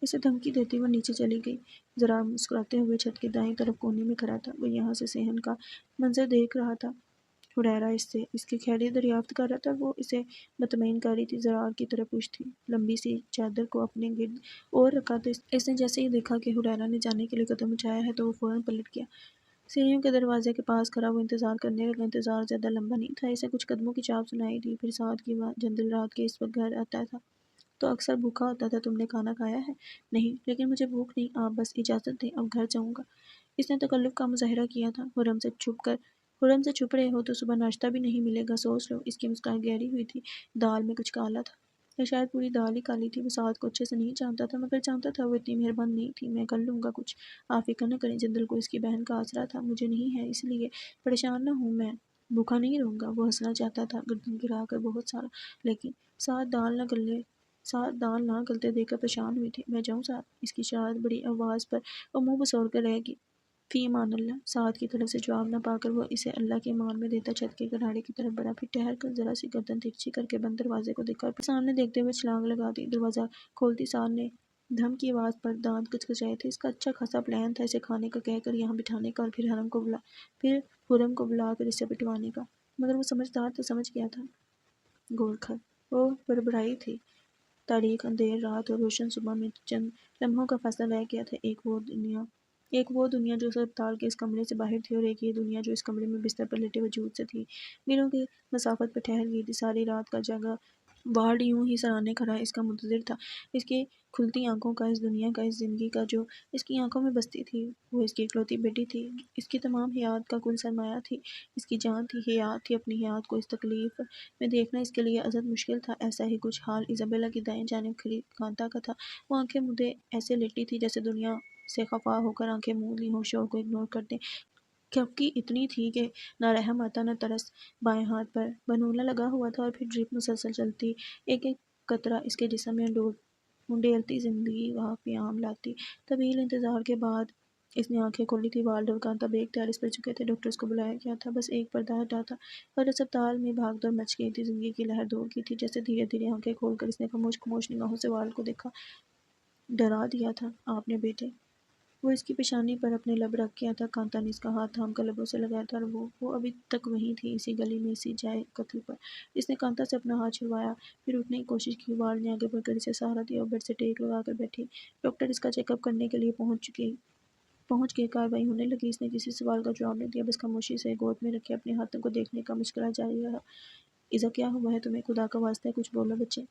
اسے دھمکی دیتی وہ نیچے چلی گئی۔ ذرا مسکراتے ہوئے چھت کے دائیں طرف کونے میں کھڑا تھا۔ وہ یہاں سے صحن کا منظر دیکھ رہا تھا۔ حریرہ اس کی خیریت دریافت کر رہا تھا۔ وہ اسے مطمئن کر رہی تھی۔ زرار کی طرف پوچھ تھی، لمبی سی چادر کو اپنے گرد اور رکھا تو اس نے جیسے ہی دیکھا کہ حریرہ نے جانے کے لیے قدم اٹھایا ہے تو وہ فوراً پلٹ گیا۔ سیڑھیوں کے دروازے کے پاس کھڑا وہ انتظار کرنے لگا۔ انتظار زیادہ لمبا نہیں تھا۔ اسے کچھ قدموں کی چاپ سنائی دی۔ پھر سعد کی جنرل رات کے اس وقت گھر آتا تھا تو اکثر بھوکا ہوتا تھا۔ تم نے کھانا کھایا ہے؟ نہیں، لیکن مجھے بھوک نہیں، آپ بس اجازت دیں، اب گھر جاؤں گا۔ اس نے تکلف کا مظاہرہ کیا تھا۔ حرم سے چھپ رہے ہو تو صبح ناشتہ بھی نہیں ملے گا، سوچ لو۔ اس کی مسکراہٹ گہری ہوئی تھی۔ دال میں کچھ کالا تھا، یا شاید پوری دال ہی کالی تھی۔ وہ سعد کو اچھے سے نہیں جانتا تھا، مگر جانتا تھا وہ اتنی مہربان نہیں تھی۔ میں کر لوں گا کچھ، آپ فکر نہ کریں۔ جنرل کو اس کی بہن کا آسرا تھا، مجھے نہیں ہے، اس لیے پریشان نہ ہوں، میں بھوکا نہیں رہوں گا۔ وہ ہنسنا چاہتا تھا، گردن گرا کر بہت سارا، لیکن سعد دال نہ گلتے دیکھ کر پریشان ہوئی تھی۔ میں جاؤں سعد؟ اس کی شرارت بڑی آواز پر وہ منہ بسور کر رہ گئی۔ فی امان اللہ۔ سعد کی طرف سے جواب نہ پا کر وہ اسے اللہ کے امان میں دیتا چھت کے کنارے کی طرف بڑھا۔ پھر ٹھہر کر ذرا سی گردن ترچھی کر کے بند دروازے کو دیکھا اور پھر سامنے دیکھتے ہوئے چھلانگ لگا دی۔ دروازہ کھولتی سعد نے دھم کی آواز پر دانت کچکچائے تھے۔ اس کا اچھا خاصا پلان تھا اسے کھانے کا کہہ کر یہاں بٹھانے کا اور پھر حرم کو بلا کر اسے پٹوانے کا، مگر وہ سمجھدار تھا، سمجھ گیا تھا۔ گورکھر! وہ بڑبڑائی تھی۔ تاریک اندھیر رات اور روشن صبح میں چند لمحوں کا فاصلہ رہ گیا تھا۔ ایک وہ دنیا جو اسپتال کے اس کمرے سے باہر تھی اور ایک یہ دنیا جو اس کمرے میں بستر پر لیٹے وجود سے تھی۔ میلوں کی مسافت پر ٹھہر گئی تھی۔ ساری رات کا جاگا وارڈ یوں ہی سراہنے کھڑا اس کا منتظر تھا۔ اس کی کھلتی آنکھوں کا، اس دنیا کا، اس زندگی کا جو اس کی آنکھوں میں بستی تھی۔ وہ اس کی اکلوتی بیٹی تھی، اس کی تمام حیات کا کل سرمایہ تھی، اس کی جان تھی، حیات تھی۔ اپنی حیات کو اس تکلیف میں دیکھنا اس کے لیے ازحد مشکل تھا۔ ایسا ہی کچھ حال ایزابیلا کی دائیں جانب کھڑی کانتا کا تھا۔ وہ آنکھیں مودے ایسے لیٹی تھی جیسے دنیا سے خفا ہو کر آنکھیں موند لی ہوں، شور کو اگنور کر دیں۔ کھپکی اتنی تھی کہ نہ رحم آتا نہ ترس۔ بائیں ہاتھ پر بنولا لگا ہوا تھا اور پھر ڈرپ مسلسل چلتی، ایک ایک قطرہ اس کے جسم میں انڈیلتی زندگی کا پیام لاتی۔ طویل انتظار کے بعد اس نے آنکھیں کھولی تھی۔ والڈ اور کانتا بیگ تیار اس پر چکے تھے۔ ڈاکٹرز کو بلایا گیا تھا، بس ایک پردہ ہٹا تھا اور اسپتال میں بھاگ دوڑ مچ گئی تھی۔ زندگی کی لہر دوڑ گئی تھی۔ جیسے دھیرے دھیرے آنکھیں کھول کر اس نے خاموش نگاہوں سے والڈ کو دیکھا۔ ڈرا دیا تھا آپ نے بیٹے۔ وہ اس کی پیشانی پر اپنے لب رکھ گیا تھا۔ کانتا نے اس کا ہاتھ تھام کر لبوں سے لگایا تھا اور وہ ابھی تک وہیں تھی، اسی گلی میں، اسی جائے قتل پر۔ اس نے کانتا سے اپنا ہاتھ چھڑوایا، پھر اٹھنے کی کوشش کی۔ والڈ نے آگے بڑھ کر اسے سہارا دیا۔ وہ بیڈ سے ٹیک لگا کر بیٹھی۔ ڈاکٹر اس کا چیک اپ کرنے کے لیے پہنچ گئے۔ کارروائی ہونے لگی۔ اس نے کسی سوال کا جواب نہیں دیا، بس خاموشی سے گود میں رکھے اپنے ہاتھوں کو دیکھنے کا مشغلہ جاری رہا۔ ایزا کیا ہوا ہے تمہیں؟ خدا کا واسطہ ہے کچھ بولو بچے۔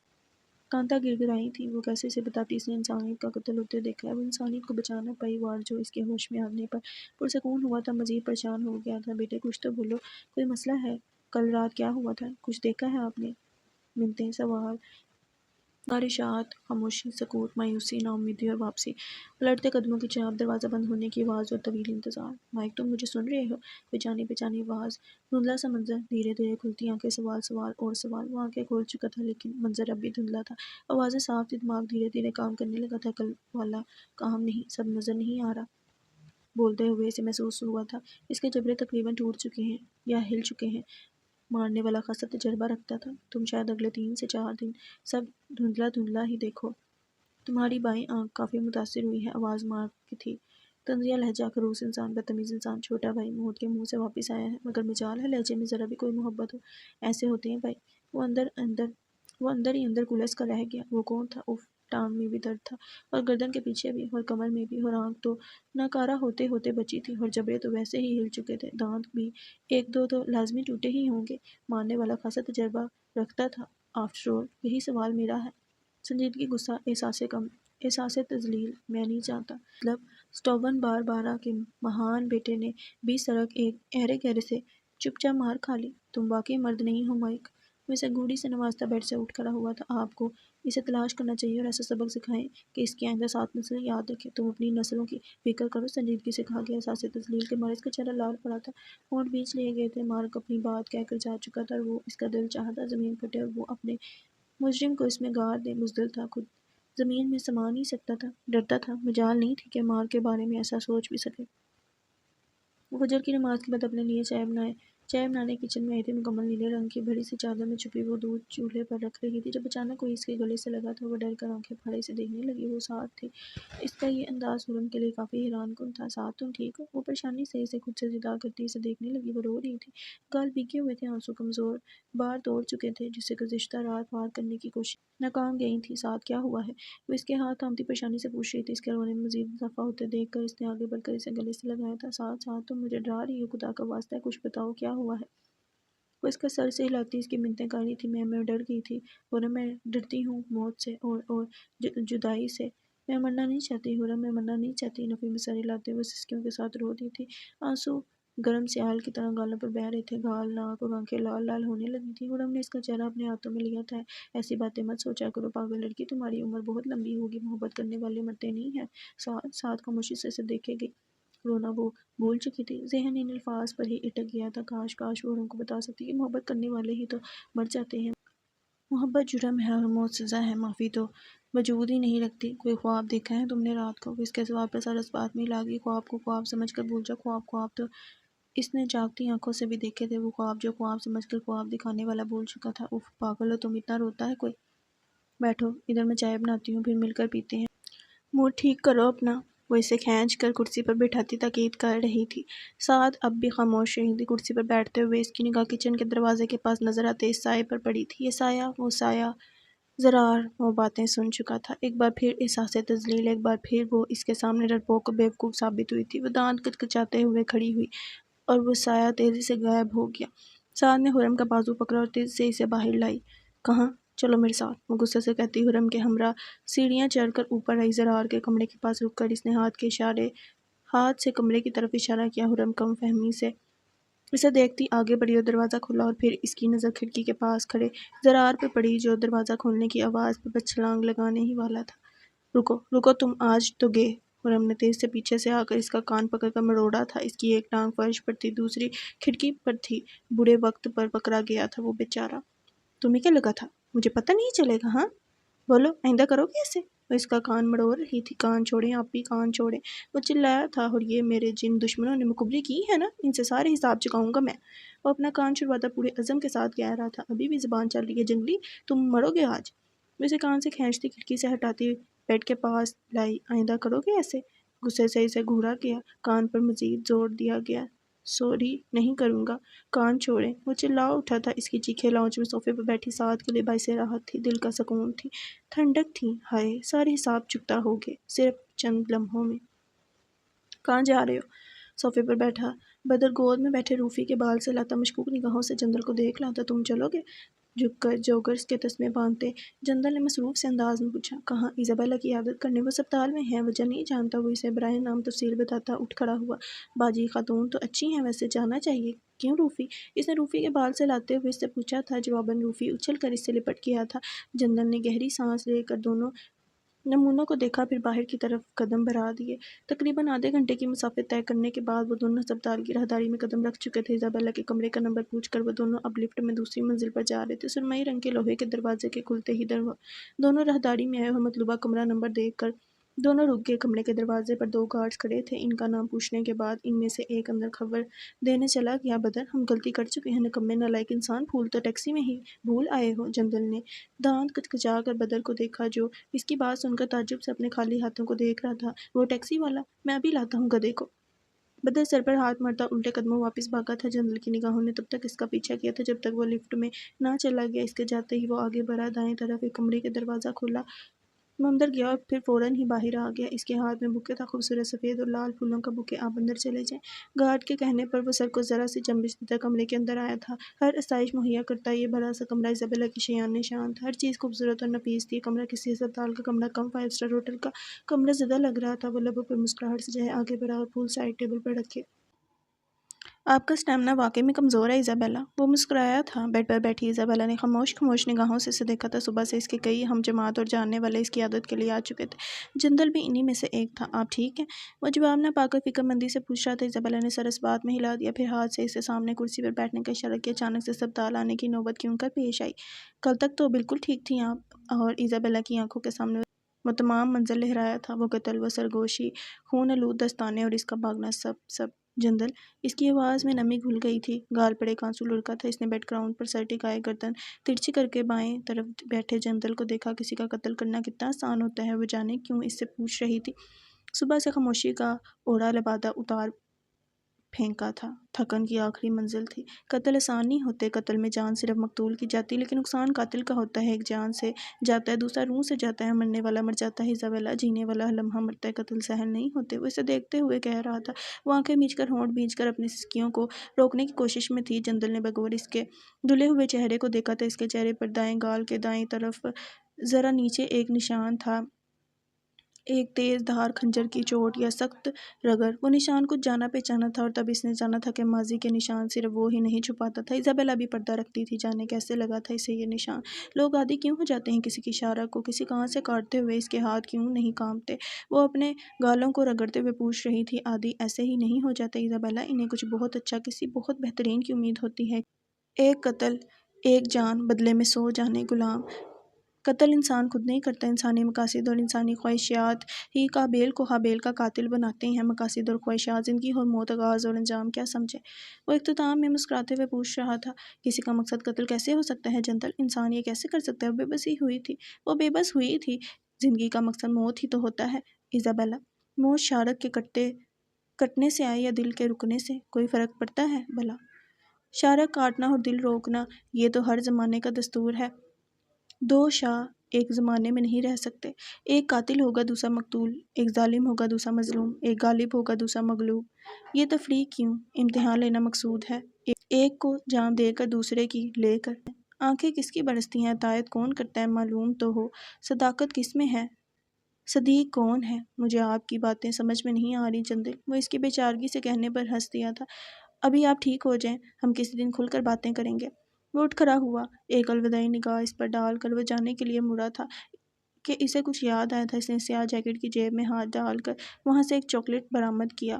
کانتا گر گر آئی تھی۔ وہ کیسے اسے بتاتی اس نے انسانیت کا قتل ہوتے دیکھا ہے۔ وہ انسانیت کو بچانا پائی وار جو اس کے ہوش میں آنے پر پرسکون ہوا تھا مزید پریشان ہو گیا تھا۔ بیٹے کچھ تو بولو، کوئی مسئلہ ہے؟ کل رات کیا ہوا تھا؟ کچھ دیکھا ہے آپ نے؟ منتیں، سوال، گزارشات، خاموشی، سکوت، مایوسی، ناامیدی اور واپسی، الٹتے قدموں کی چاپ، دروازہ بند ہونے کی آواز اور طویل انتظار۔ مائک، تم مجھے سن رہے ہو؟ کوئی جانی پہچانی آواز، دھندلا سا منظر، دھیرے دھیرے کھلتی آنکھیں، سوال سوال اور سوال۔ وہ آنکھیں کھول چکا تھا لیکن منظر اب بھی دھندلا تھا۔ آوازیں صاف تھی، دماغ دھیرے دھیرے کام کرنے لگا تھا۔ کل والا کام نہیں، سب نظر نہیں آ رہا۔ بولتے ہوئے اسے محسوس ہوا تھا اس کے جبڑے تقریباً ٹوٹ چکے ہیں یا ہل چکے ہیں۔ مارنے والا خاصا تجربہ رکھتا تھا۔ تم شاید اگلے 3 سے 4 دن سب دھندلا دھندلا ہی دیکھو۔ تمہاری بائیں آنکھ کافی متاثر ہوئی ہے، آواز مار کی تھی۔ طنزیہ لہجہ، خروس انسان، بدتمیز انسان، چھوٹا بھائی موت کے منہ سے واپس آیا ہے، مگر مجال ہے لہجے میں ذرا بھی کوئی محبت ہو۔ ایسے ہوتے ہیں بھائی۔ وہ اندر ہی اندر کلس کر رہ گیا۔ وہ کون تھا؟ اف، ٹانگ میں بھی درد تھا اور گردن کے پیچھے بھی اور کمر میں بھی، اور آنکھ تو ناکارہ ہوتے ہوتے بچی تھی اور جبڑے تو ویسے ہی ہل چکے تھے، دانت بھی 1-2 تو لازمی ٹوٹے ہی ہوں گے۔ مارنے والا خاصا تجربہ رکھتا تھا۔ آفٹر آل یہی سوال میرا ہے۔ سنجیدگی، غصہ، احساس تذلیل، میں نہیں چاہتا۔ مطلب سٹوون بار بارہ کے مہان بیٹے نے بھی سڑک ایک ایرے گہرے سے چپ چاپ مار کھا لی۔ تم واقعی مرد نہیں ہو مائک۔ وہ اسے گھوڑی سے نوازتا بیڈ سے اٹھ کھڑا ہوا تھا۔ آپ کو اسے تلاش کرنا چاہیے اور ایسا سبق سکھائیں کہ اس کی آئندہ 7 نسلیں یاد رکھیں۔ تم اپنی نسلوں کی فکر کرو، سنجیدگی سے کہا گیا۔ احساس تذلیل کے مارے اس کا چہرہ لال پڑا تھا، ہونٹ بیچ لیے گئے تھے۔ مارک اپنی بات کہہ کر جا چکا تھا اور وہ اس کا دل چاہتا زمین پھٹے اور وہ اپنے مجرم کو اس میں گار دے۔ بزدل تھا، خود زمین میں سما نہیں سکتا تھا، ڈرتا تھا، مجال نہیں تھی کہ مارک کے بارے میں ایسا سوچ بھی سکے۔ وہ فجر کی نماز کے بعد اپنے لیے چائے بنانے کچن میں آئی تھی۔ مکمل نیلے رنگ کی بڑی سی چادر میں چھپی وہ دودھ چولہے پر رکھ رہی تھی جب اچانک کوئی اس کے گلے سے لگا تھا۔ وہ ڈر کر آنکھیں پھاڑے اسے دیکھنے لگی۔ وہ سعد تھی۔ اس کا یہ انداز ہرم کے لیے کافی حیران کن تھا۔ سعد، تم ٹھیک ہو؟ وہ پریشانی سے اسے خود سے جدا کرتی اسے دیکھنے لگی۔ وہ رو رہی تھی، گال بھیگے ہوئے تھے، آنسو کمزور بار توڑ چکے تھے جسے گزشتہ رات پار کرنے کی کوشش ناکام گئی تھی۔ سعد، کیا ہوا ہے؟ وہ اس کے ہاتھ تھامتی پریشانی سے پوچھ رہی تھی۔ اس کے رونے میں مزید اضافہ ہوتے دیکھ کر اس نے آگے بڑھ کر اسے گلے سے لگایا تھا۔ سعد، تم مجھے ڈرا رہی ہو، خدا کا واسطہ ہے کچھ بتاؤ، کیا ہوا ہے؟ وہ اس کا سر سے ہلاتی اس کی منتیں کر رہی تھی۔ میں ڈر گئی تھی ہرم، میں ڈرتی ہوں موت سے اور جدائی سے۔ میں مرنا نہیں چاہتی ہرم، میں مرنا نہیں چاہتی۔ نفی میں سر ہلاتے ہوئے سسکیوں کے ساتھ رو رہی تھی۔ آنسو گرم سیال کی طرح گالوں پر بہہ رہے تھے۔ گال، ناک اور آنکھیں لال لال ہونے لگی تھیں۔ ہرم نے اس کا چہرہ اپنے ہاتھوں میں لیا تھا۔ ایسی باتیں مت سوچا کرو پاگل لڑکی، تمہاری عمر بہت لمبی ہوگی، محبت کرنے والے مرتے نہیں ہیں۔ سعد خاموشی سے اسے دیکھے گئی۔ رونا وہ بھول چکی تھی، ذہن ان الفاظ پر ہی اٹک گیا تھا۔ کاش وہ ہرم کو بتا سکتی کہ محبت کرنے والے ہی تو مر جاتے ہیں۔ محبت جرم ہے اور موت سزا ہے، معافی تو وجود ہی نہیں رکھتی۔ کوئی خواب دیکھا ہے تم نے رات کو؟ وہ اس کے سوال پر سر اس بات میں ہی لاگی۔ خواب کو خواب سمجھ کر بھول جا۔ خواب تو اس نے جاگتی آنکھوں سے بھی دیکھے تھے۔ وہ خواب جو خواب سمجھ کر خواب دکھانے والا بھول چکا تھا۔ اف، پاگل ہو تم، اتنا روتا ہے کوئی؟ بیٹھو ادھر، میں چائے بناتی ہوں، پھر مل کر پیتے ہیں۔ موڈ ٹھیک کرو اپنا۔ وہ اسے کھینچ کر کرسی پر بٹھاتی تاکید کر رہی تھی۔ سعد اب بھی خاموش رہی تھی۔ کرسی پر بیٹھتے ہوئے اس کی نگاہ کچن کے دروازے کے پاس نظر آتے اس سائے پر پڑی تھی۔ یہ سایہ، وہ سایہ، زرار وہ باتیں سن چکا تھا۔ ایک بار پھر احساس تذلیل، ایک بار پھر وہ اس کے سامنے ڈرپوک و بیوقوف ثابت ہوئی تھی۔ وہ دانت کچکچاتے ہوئے کھڑی ہوئی اور وہ سایہ تیزی سے غائب ہو گیا۔ سعد نے ہرم کا بازو پکڑا اور تیزی سے اسے باہر لائی۔ کہاں؟ چلو میرے ساتھ، وہ غصے سے کہتی ہرم کے ہمراہ سیڑھیاں چڑھ کر اوپر آئی۔ زرار کے کمرے کے پاس رک کر اس نے ہاتھ سے کمرے کی طرف اشارہ کیا۔ ہرم کم فہمی سے اسے دیکھتی آگے بڑھی اور دروازہ کھولا اور پھر اس کی نظر کھڑکی کے پاس کھڑے زرار پہ پڑی جو دروازہ کھولنے کی آواز پہ بس چھلانگ لگانے ہی والا تھا۔ رکو تم آج تو گے۔ ہرم نے تیز سے پیچھے سے آ کر اس کا کان پکڑ کر مروڑا تھا۔ اس کی ایک ٹانگ فرش پر تھی، دوسری کھڑکی پر تھی۔ برے وقت پر پکڑا گیا تھا وہ بیچارہ۔ تمہیں کیا لگا تھا مجھے پتہ نہیں چلے گا؟ ہاں بولو، آئندہ کرو گے ایسے؟ وہ اس کا کان مروڑ رہی تھی۔ کان چھوڑیں آپ بھی، کان چھوڑیں، وہ چلایا تھا۔ اور یہ میرے جن دشمنوں نے مخبری کی ہے نا، ان سے سارے حساب چکاؤں گا میں۔ وہ اپنا کان چھڑواتا پورے عزم کے ساتھ کہہ رہا تھا۔ ابھی بھی زبان چل رہی ہے جنگلی، تم مرو گے آج۔ وہ اسے کان سے کھینچتی کھڑکی سے ہٹاتی بیڈ کے پاس لائی۔ آئندہ کرو گے ایسے؟ غصے سے اسے گھورا گیا، کان پر مزید زور دیا گیا۔ سوری، نہیں کروں گا، کان چھوڑیں۔ وہ چلا اٹھا تھا۔ اس کی چیخیں لاؤنج میں صوفے پر بیٹھی سعد کے لیے باعث راحت تھی، دل کا سکون تھی، ٹھنڈک تھی۔ ہائے، سارے حساب چکتا ہو گئے صرف چند لمحوں میں۔ کہاں جا رہے ہو؟ صوفے پر بیٹھا بدر گود میں بیٹھے روفی کے بال سے لاتا مشکوک نگاہوں سے جندل کو دیکھ رہا تھا۔ تم چلو گے؟ جھک کر جوگرز کے تسمے باندھتے جندل نے مصروف سے انداز میں پوچھا، کہاں ایزابیلا کی عیادت کرنے؟ وہ اسپتال میں ہے، وجہ نہیں جانتا؟ وہ اسے براہ نام تفصیل بتاتا اٹھ کھڑا ہوا۔ باجی خاتون تو اچھی ہیں، ویسے جانا چاہیے۔ کیوں روفی؟ اس نے روفی کے بال سہلاتے ہوئے اس سے پوچھا تھا۔ جواباً روفی اچھل کر اس سے لپٹ گیا تھا۔ جندل نے گہری سانس لے کر دونوں نمونوں کو دیکھا، پھر باہر کی طرف قدم بڑھا دیے۔ تقریباً آدھے گھنٹے کی مسافت طے کرنے کے بعد وہ دونوں ہسپتال کی راہداری میں قدم رکھ چکے تھے۔ ایزابیلا کے کمرے کا نمبر پوچھ کر وہ دونوں اب لفٹ میں دوسری منزل پر جا رہے تھے۔ سرمئی رنگ کے لوہے کے دروازے کے کھلتے ہی دونوں راہداری میں آئے اور مطلوبہ کمرہ نمبر دیکھ کر دونوں رک گئے۔ کمرے کے دروازے پر 2 گارڈز کھڑے تھے۔ ان کا نام پوچھنے کے بعد ان میں سے ایک اندر خبر دینے چلا گیا، بدر، ہم غلطی کر چکے ہیں، نکمے نالائق انسان، پھول تو ٹیکسی میں ہی بھول آئے ہو۔ جندل نے دانت کچکچا کر بدر کو دیکھا، جو اس کی بات سن کر تعجب سے اپنے خالی ہاتھوں کو دیکھ رہا تھا۔ وہ ٹیکسی والا؟ میں ابھی لاتا ہوں گدھے کو۔ بدر سر پر ہاتھ مارتا الٹے قدموں واپس بھاگا تھا۔ جندل کی نگاہوں نے تب تک اس کا پیچھا کیا تھا جب تک وہ لفٹ میں نہ چلا گیا۔ اس کے جاتے ہی وہ آگے بڑھا، دائیں طرف ایک کمرے کا دروازہ کھولا، وہ اندر گیا اور پھر فوراً ہی باہر آ گیا۔ اس کے ہاتھ میں بوکے تھا، خوبصورت سفید اور لال پھولوں کا بوکے۔ آپ اندر چلے جائیں۔ گارڈ کے کہنے پر وہ سر کو ذرا سی جنبش دیتا کمرے کے اندر آیا تھا۔ ہر آسائش مہیا کرتا یہ بڑا سا کمرہ ایزابیلا کی شایان نشان تھا۔ ہر چیز خوبصورت اور نفیس تھی۔ کمرہ کسی ہسپتال کا کمرہ کم 5 اسٹار ہوٹل کا کمرہ زدہ لگ رہا تھا۔ وہ لبوں پر مسکراہٹ سجائے آگے بڑھا اور پھول سائڈ ٹیبل پر رکھے۔ آپ کا اسٹیمنا واقعی میں کمزور ہے ایزابیلا۔ وہ مسکرایا تھا۔ بیڈ پر بیٹھی ایزابیلا نے خاموش نگاہوں سے اسے دیکھا تھا۔ صبح سے اس کے کئی ہم جماعت اور جاننے والے اس کی عیادت کے لیے آ چکے تھے۔ جندل بھی انہی میں سے ایک تھا۔ آپ ٹھیک ہیں؟ وہ جواب نہ پا کر فکر مندی سے پوچھ رہا تھا۔ ایزابیلا نے سر اس بات میں ہلا دیا، پھر ہاتھ سے اسے سامنے کرسی پر بیٹھنے کا اشارہ کیا۔ اچانک سے ہسپتال آنے کی نوبت کیوں کر پیش آئی؟ کل تک تو بالکل ٹھیک تھیں آپ۔ اور ایزابیلا کی آنکھوں کے سامنے وہ تمام منظر لہرایا تھا، وہ قتل، وہ سرگوشی، خون آلود دستانے اور اس کا بھاگنا، سب۔ جندل، اس کی آواز میں نمی گھل گئی تھی، گال پر ایک آنسو لڑکا تھا۔ اس نے بیڈ گراؤنڈ پر سر ٹکائے گردن ترچھی کر کے بائیں طرف بیٹھے جندل کو دیکھا۔ کسی کا قتل کرنا کتنا آسان ہوتا ہے، وہ جانے کیوں اس سے پوچھ رہی تھی۔ صبح سے خاموشی کا اوڑھا لبادہ اتار پھینکا تھا، تھکن کی آخری منزل تھی۔ قتل آسان نہیں ہوتے، قتل میں جان صرف مقتول کی جاتی، لیکن نقصان قاتل کا ہوتا ہے۔ ایک جان سے جاتا ہے، دوسرا روح سے جاتا ہے، مرنے والا مر جاتا ہے ایزابیلا، جینے والا ہر لمحہ مرتا ہے۔ قتل سہل نہیں ہوتے۔ وہ اسے دیکھتے ہوئے کہہ رہا تھا، وہ آنکھیں میچ کر، ہونٹ بھینچ کر اپنی سسکیوں کو روکنے کی کوشش میں تھی۔ جندل نے بغور اس کے دھلے ہوئے چہرے کو دیکھا تھا۔ اس کے چہرے پر دائیں گال کے دائیں طرف ذرا نیچے ایک نشان تھا، ایک تیز دھار خنجر کی چوٹ یا سخت رگڑ۔ وہ نشان کچھ جانا پہچانا تھا، اور تب اس نے جانا تھا کہ ماضی کے نشان صرف وہ ہی نہیں چھپاتا تھا۔ ایزابیلا بھی پردہ رکھتی تھی، جانے کیسے لگا تھا اسے یہ نشان۔ لوگ عادی کیوں ہو جاتے ہیں کسی کی اشارہ کو، کسی کان سے کاٹتے ہوئے؟ اس کے ہاتھ کیوں نہیں کانپتے؟ وہ اپنے گالوں کو رگڑتے ہوئے پوچھ رہی تھی۔ عادی ایسے ہی نہیں ہو جاتے ایزابیلا، انہیں کچھ بہت اچھا، کسی بہت بہترین کی امید ہوتی ہے۔ ایک قتل، ایک جان، بدلے میں 100 جانیں۔ غلام، قتل انسان خود نہیں کرتا، انسانی مقاصد اور انسانی خواہشات ہی قابیل کو حابیل کا قاتل بناتے ہیں۔ مقاصد اور خواہشات، زندگی اور موت، آغاز اور انجام کیا سمجھے؟ وہ اختتام میں مسکراتے ہوئے پوچھ رہا تھا۔ کسی کا مقصد قتل کیسے ہو سکتا ہے جندل؟ انسان یہ کیسے کر سکتا ہے؟ وہ بے بس ہوئی تھی، وہ بے بس ہوئی تھی۔ زندگی کا مقصد موت ہی تو ہوتا ہے ایزابیلا۔ موت شارک کے کٹنے سے آئے یا دل کے رکنے سے، کوئی فرق پڑتا ہے بھلا؟ شارک کاٹنا اور دل روکنا یہ تو ہر زمانے کا دستور ہے۔ 2 شاہ ایک زمانے میں نہیں رہ سکتے۔ ایک قاتل ہوگا، دوسرا مقتول، ایک ظالم ہوگا، دوسرا مظلوم، ایک غالب ہوگا، دوسرا مغلوب۔ یہ تفریق کیوں؟ امتحان لینا مقصود ہے، ایک کو جان دے کر دوسرے کی لے کر۔ آنکھیں کس کی برستی ہیں، اطاعت کون کرتا ہے؟ معلوم تو ہو، صداقت کس میں ہے؟ صدیق کون ہے؟ مجھے آپ کی باتیں سمجھ میں نہیں آ رہی جندل۔ وہ اس کی بے چارگی سے کہنے پر ہنس دیا تھا۔ ابھی آپ ٹھیک ہو جائیں، ہم کسی دن کھل کر باتیں کریں گے۔ وہ اٹھ کھڑا ہوا، ایک الوداعی نگاہ اس پر ڈال کر وہ جانے کے لیے مڑا تھا کہ اسے کچھ یاد آیا تھا۔ اس نے سیاہ جیکٹ کی جیب میں ہاتھ ڈال کر وہاں سے ایک چاکلیٹ برآمد کیا۔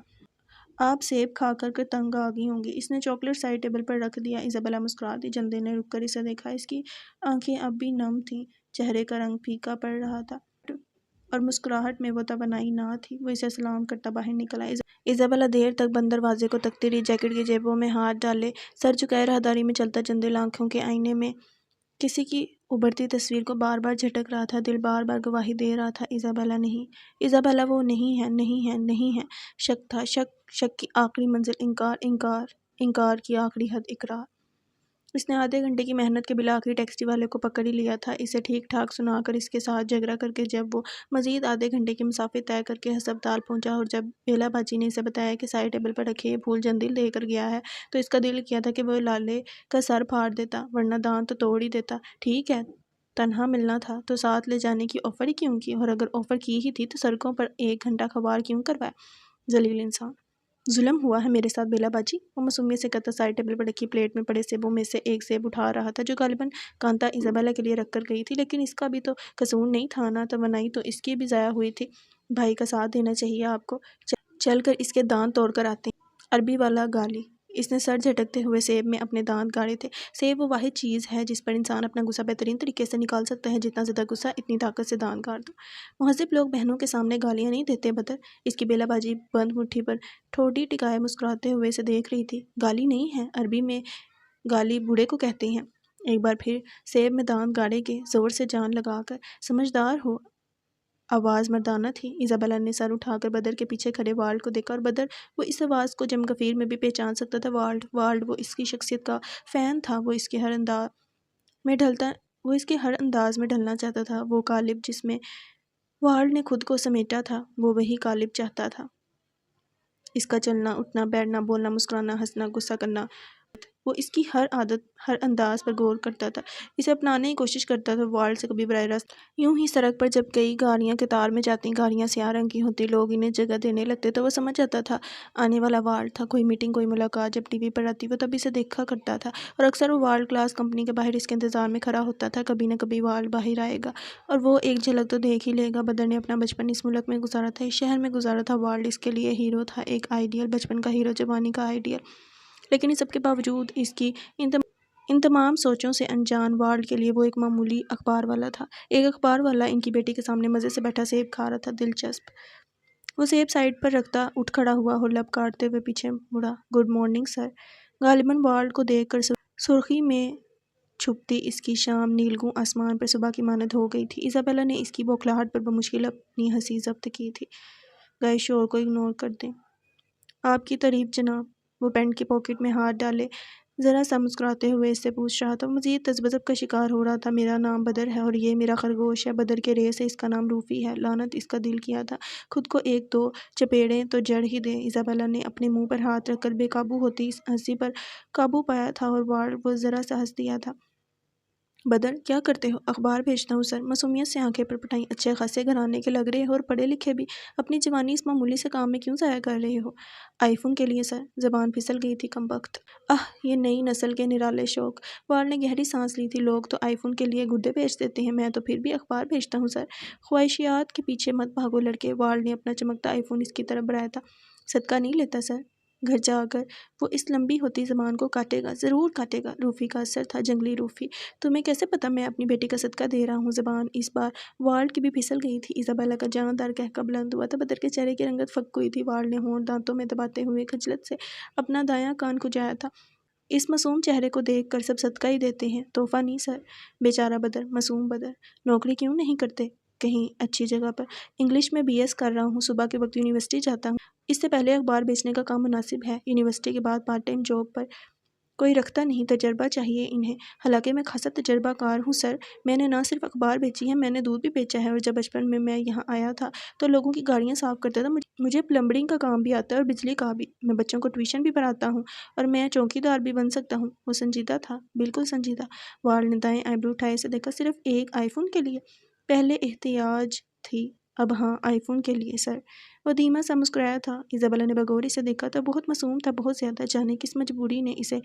آپ سیب کھا کر تنگ آ گئی ہوں گی۔ اس نے چاکلیٹ سائڈ ٹیبل پر رکھ دیا۔ ایزابیلا مسکرا دی۔ جندل نے رک کر اسے دیکھا۔ اس کی آنکھیں اب بھی نم تھیں، چہرے کا رنگ پھیکا پڑ رہا تھا، اور مسکراہٹ میں وہ توانائی نہ تھی۔ وہ اسے سلام کرتا باہر نکلا۔ ایزابیلا دیر تک بند دروازے کو تکتی رہی، جیکٹ کی جیبوں میں ہاتھ ڈالے سر جھکائے راہداری میں چلتا۔ جندل آنکھوں کے آئینے میں کسی کی ابھرتی تصویر کو بار بار جھٹک رہا تھا، دل بار بار گواہی دے رہا تھا، ایزابیلا نہیں، ایزابیلا وہ نہیں ہے، نہیں ہے، نہیں ہے۔ شک تھا، شک کی آخری منزل، انکار کی آخری حد، اقرار۔ اس نے آدھے گھنٹے کی محنت کے بالآخر ٹیکسی والے کو پکڑ ہی لیا تھا۔ اسے ٹھیک ٹھاک سنا کر اس کے ساتھ جھگڑا کر کے جب وہ مزید آدھے گھنٹے کی مسافت طے کر کے ہسپتال پہنچا اور جب بیلا باجی نے اسے بتایا کہ سائڈ ٹیبل پر رکھے یہ پھول جندل دے کر گیا ہے تو اس کا دل کیا تھا کہ وہ لالے کا سر پھاڑ دیتا ورنہ دانت تو توڑ ہی دیتا۔ ٹھیک ہے، تنہا ملنا تھا تو ساتھ لے جانے کی آفر ہی کیوں کی، اور اگر آفر کی ہی تھی تو سڑکوں پر 1 گھنٹہ خوار کیوں کروائے، ذلیل انسان۔ ظلم ہوا ہے میرے ساتھ بیلا باجی، وہ معصومیت سے کہتا سائڈ ٹیبل پر رکھی پلیٹ میں پڑے سیبوں میں سے ایک سیب اٹھا رہا تھا جو غالباً کانتا ایزابیلا کے لیے رکھ کر گئی تھی، لیکن اس کا بھی تو قصور نہیں تھا، نہ توانائی تو اس کی بھی ضائع ہوئی تھی۔ بھائی کا ساتھ دینا چاہیے آپ کو، چل کر اس کے دانت توڑ کر آتے ہیں۔ عربی والا گالی۔ اس نے سر جھٹکتے ہوئے سیب میں اپنے دانت گاڑے تھے۔ سیب وہ واحد چیز ہے جس پر انسان اپنا غصہ بہترین طریقے سے نکال سکتا ہے، جتنا زیادہ غصہ اتنی طاقت سے دانت گاڑ دو۔ مہذب لوگ بہنوں کے سامنے گالیاں نہیں دیتے بدر۔ اس کی بیلا باجی بند مٹھی پر ٹھوڑی ٹکائے مسکراتے ہوئے اسے دیکھ رہی تھی۔ گالی نہیں ہے، عربی میں گالی بوڑھے کو کہتے ہیں۔ ایک بار پھر سیب میں دانت گاڑے گے، زور سے جان لگا کر۔ سمجھدار ہو۔ آواز مردانہ تھی۔ ایزابیلا نے سر اٹھا کر بدر کے پیچھے کھڑے والڈ کو دیکھا، اور بدر وہ اس آواز کو جمگافیر میں بھی پہچان سکتا تھا۔ والڈ وہ اس کی شخصیت کا فین تھا، وہ اس کے ہر انداز میں ڈھلنا چاہتا تھا۔ وہ قالب جس میں والڈ نے خود کو سمیٹا تھا، وہ وہی قالب چاہتا تھا۔ اس کا چلنا، اٹھنا، بیٹھنا، بولنا، مسکرانا، ہنسنا، غصہ کرنا، وہ اس کی ہر عادت، ہر انداز پر غور کرتا تھا، اسے اپنانے کی کوشش کرتا تھا۔ والڈ سے کبھی براہ راست یوں ہی سڑک پر جب کئی گاڑیاں قطار میں جاتی، گاڑیاں سیاہ رنگ کی ہوتی، لوگ انہیں جگہ دینے لگتے تو وہ سمجھ جاتا تھا آنے والا والڈ تھا۔ کوئی میٹنگ، کوئی ملاقات جب ٹی وی پر آتی وہ تب اسے دیکھا کرتا تھا، اور اکثر وہ ورلڈ کلاس کمپنی کے باہر اس کے انتظار میں کھڑا ہوتا تھا۔ کبھی نہ کبھی والڈ باہر آئے گا اور وہ ایک جھلک تو دیکھ ہی لے گا۔ بدر نے اپنا بچپن اس ملک میں گزارا تھا، اس شہر میں گزارا تھا۔ والڈ اس کے لیے ہیرو تھا، ایک آئیڈیل بچپن کا ہیرو، جوانی کا آئیڈیل۔ لیکن اس سب کے باوجود، اس کی ان تمام سوچوں سے انجان، والڈ کے لیے وہ ایک معمولی اخبار والا تھا۔ ایک اخبار والا ان کی بیٹی کے سامنے مزے سے بیٹھا سیب کھا رہا تھا، دلچسپ۔ وہ سیب سائڈ پر رکھتا اٹھ کھڑا ہوا اور لب کاٹتے ہوئے پیچھے مڑا۔ Good morning sir. غالباً والڈ کو دیکھ کر سرخی میں چھپتی اس کی شام نیلگوں آسمان پر صبح کی مانند ہو گئی تھی۔ ایزابیلا نے اس کی بوکھلاہٹ پر بمشکل اپنی ہنسی ضبط کی تھی۔ گئے شور کو اگنور کر دیں۔ آپ کی تعریف جناب۔ وہ پینٹ کی پاکٹ میں ہاتھ ڈالے ذرا سا مسکراتے ہوئے اس سے پوچھ رہا تھا۔ وہ مزید تذبذب کا شکار ہو رہا تھا۔ میرا نام بدر ہے اور یہ میرا خرگوش ہے۔ بدر کے ریس سے اس کا نام روفی ہے۔ لعنت، اس کا دل کیا تھا خود کو ایک دو چپیڑیں تو جڑ ہی دے۔ ایزابیلا نے اپنے منہ پر ہاتھ رکھ کر بے قابو ہوتی اس ہنسی پر قابو پایا تھا، اور والڈ وہ ذرا سا ہنس دیا تھا۔ بدر، کیا کرتے ہو؟ اخبار بھیجتا ہوں سر۔ معصومیت سے آنکھیں پٹپٹائیں۔ اچھے خاصے گھرانے کے لگ رہے ہو اور پڑھے لکھے بھی، اپنی جوانی اس معمولی سے کام میں کیوں ضائع کر رہے ہو؟ آئی فون کے لیے سر۔ زبان پھسل گئی تھی کمبخت۔ یہ نئی نسل کے نرالے شوق۔ والڈ نے گہری سانس لی تھی۔ لوگ تو آئی فون کے لیے گدے بیچ دیتے ہیں، میں تو پھر بھی اخبار بھیجتا ہوں سر۔ خواہشات کے پیچھے مت بھاگو لڑکے۔ والڈ نے اپنا چمکتا آئی فون اس کی طرف بڑھایا تھا۔ صدقہ نہیں لیتا سر۔ گھر جا کر وہ اس لمبی ہوتی زبان کو کاٹے گا، ضرور کاٹے گا۔ روفی کا اثر تھا، جنگلی روفی۔ تمہیں کیسے پتا میں اپنی بیٹی کا صدقہ دے رہا ہوں؟ زبان اس بار والڈ کی بھی پھسل گئی تھی۔ ایزابیلا کا جاندار قہقہ بلند ہوا تھا۔ بدر کے چہرے کی رنگت پھک گئی تھی۔ والڈ نے ہونٹ دانتوں میں دباتے ہوئے خجلت سے اپنا دایاں کان کھجایا تھا۔ اس معصوم چہرے کو دیکھ کر سب صدقہ ہی دیتے ہیں، تحفہ نہیں سر۔ بیچارہ بدر، معصوم بدر۔ نوکری کیوں نہیں کرتے کہیں اچھی جگہ پر؟ انگلش میں BS کر رہا ہوں، صبح کے وقت یونیورسٹی جاتا ہوں۔ اس سے پہلے اخبار بیچنے کا کام مناسب ہے۔ یونیورسٹی کے بعد پارٹ ٹائم جاب پر کوئی رکھتا نہیں، تجربہ چاہیے انہیں۔ حالانکہ میں خاصا تجربہ کار ہوں سر۔ میں نے نہ صرف اخبار بیچی ہے، میں نے دودھ بھی بیچا ہے، اور جب بچپن میں یہاں آیا تھا تو لوگوں کی گاڑیاں صاف کرتا تھا۔ مجھے پلمبرنگ کا کام بھی آتا ہے اور بجلی کا بھی۔ میں بچوں کو ٹیوشن بھی پڑھاتا ہوں، اور میں چوکی دار بھی بن سکتا ہوں۔ وہ سنجیدہ تھا، بالکل سنجیدہ۔ والڈ نے دائیں آئی برو اٹھائے اسے دیکھا۔ صرف ایک آئی فون کے لیے؟ پہلے احتیاج تھی، اب ہاں آئی فون کے لیے سر۔ وہ دھیما سا مسکرایا تھا۔ ایزابیلا نے بغور اسے دیکھا تھا۔ بہت معصوم تھا، بہت زیادہ۔ جانے کس مجبوری نے اسے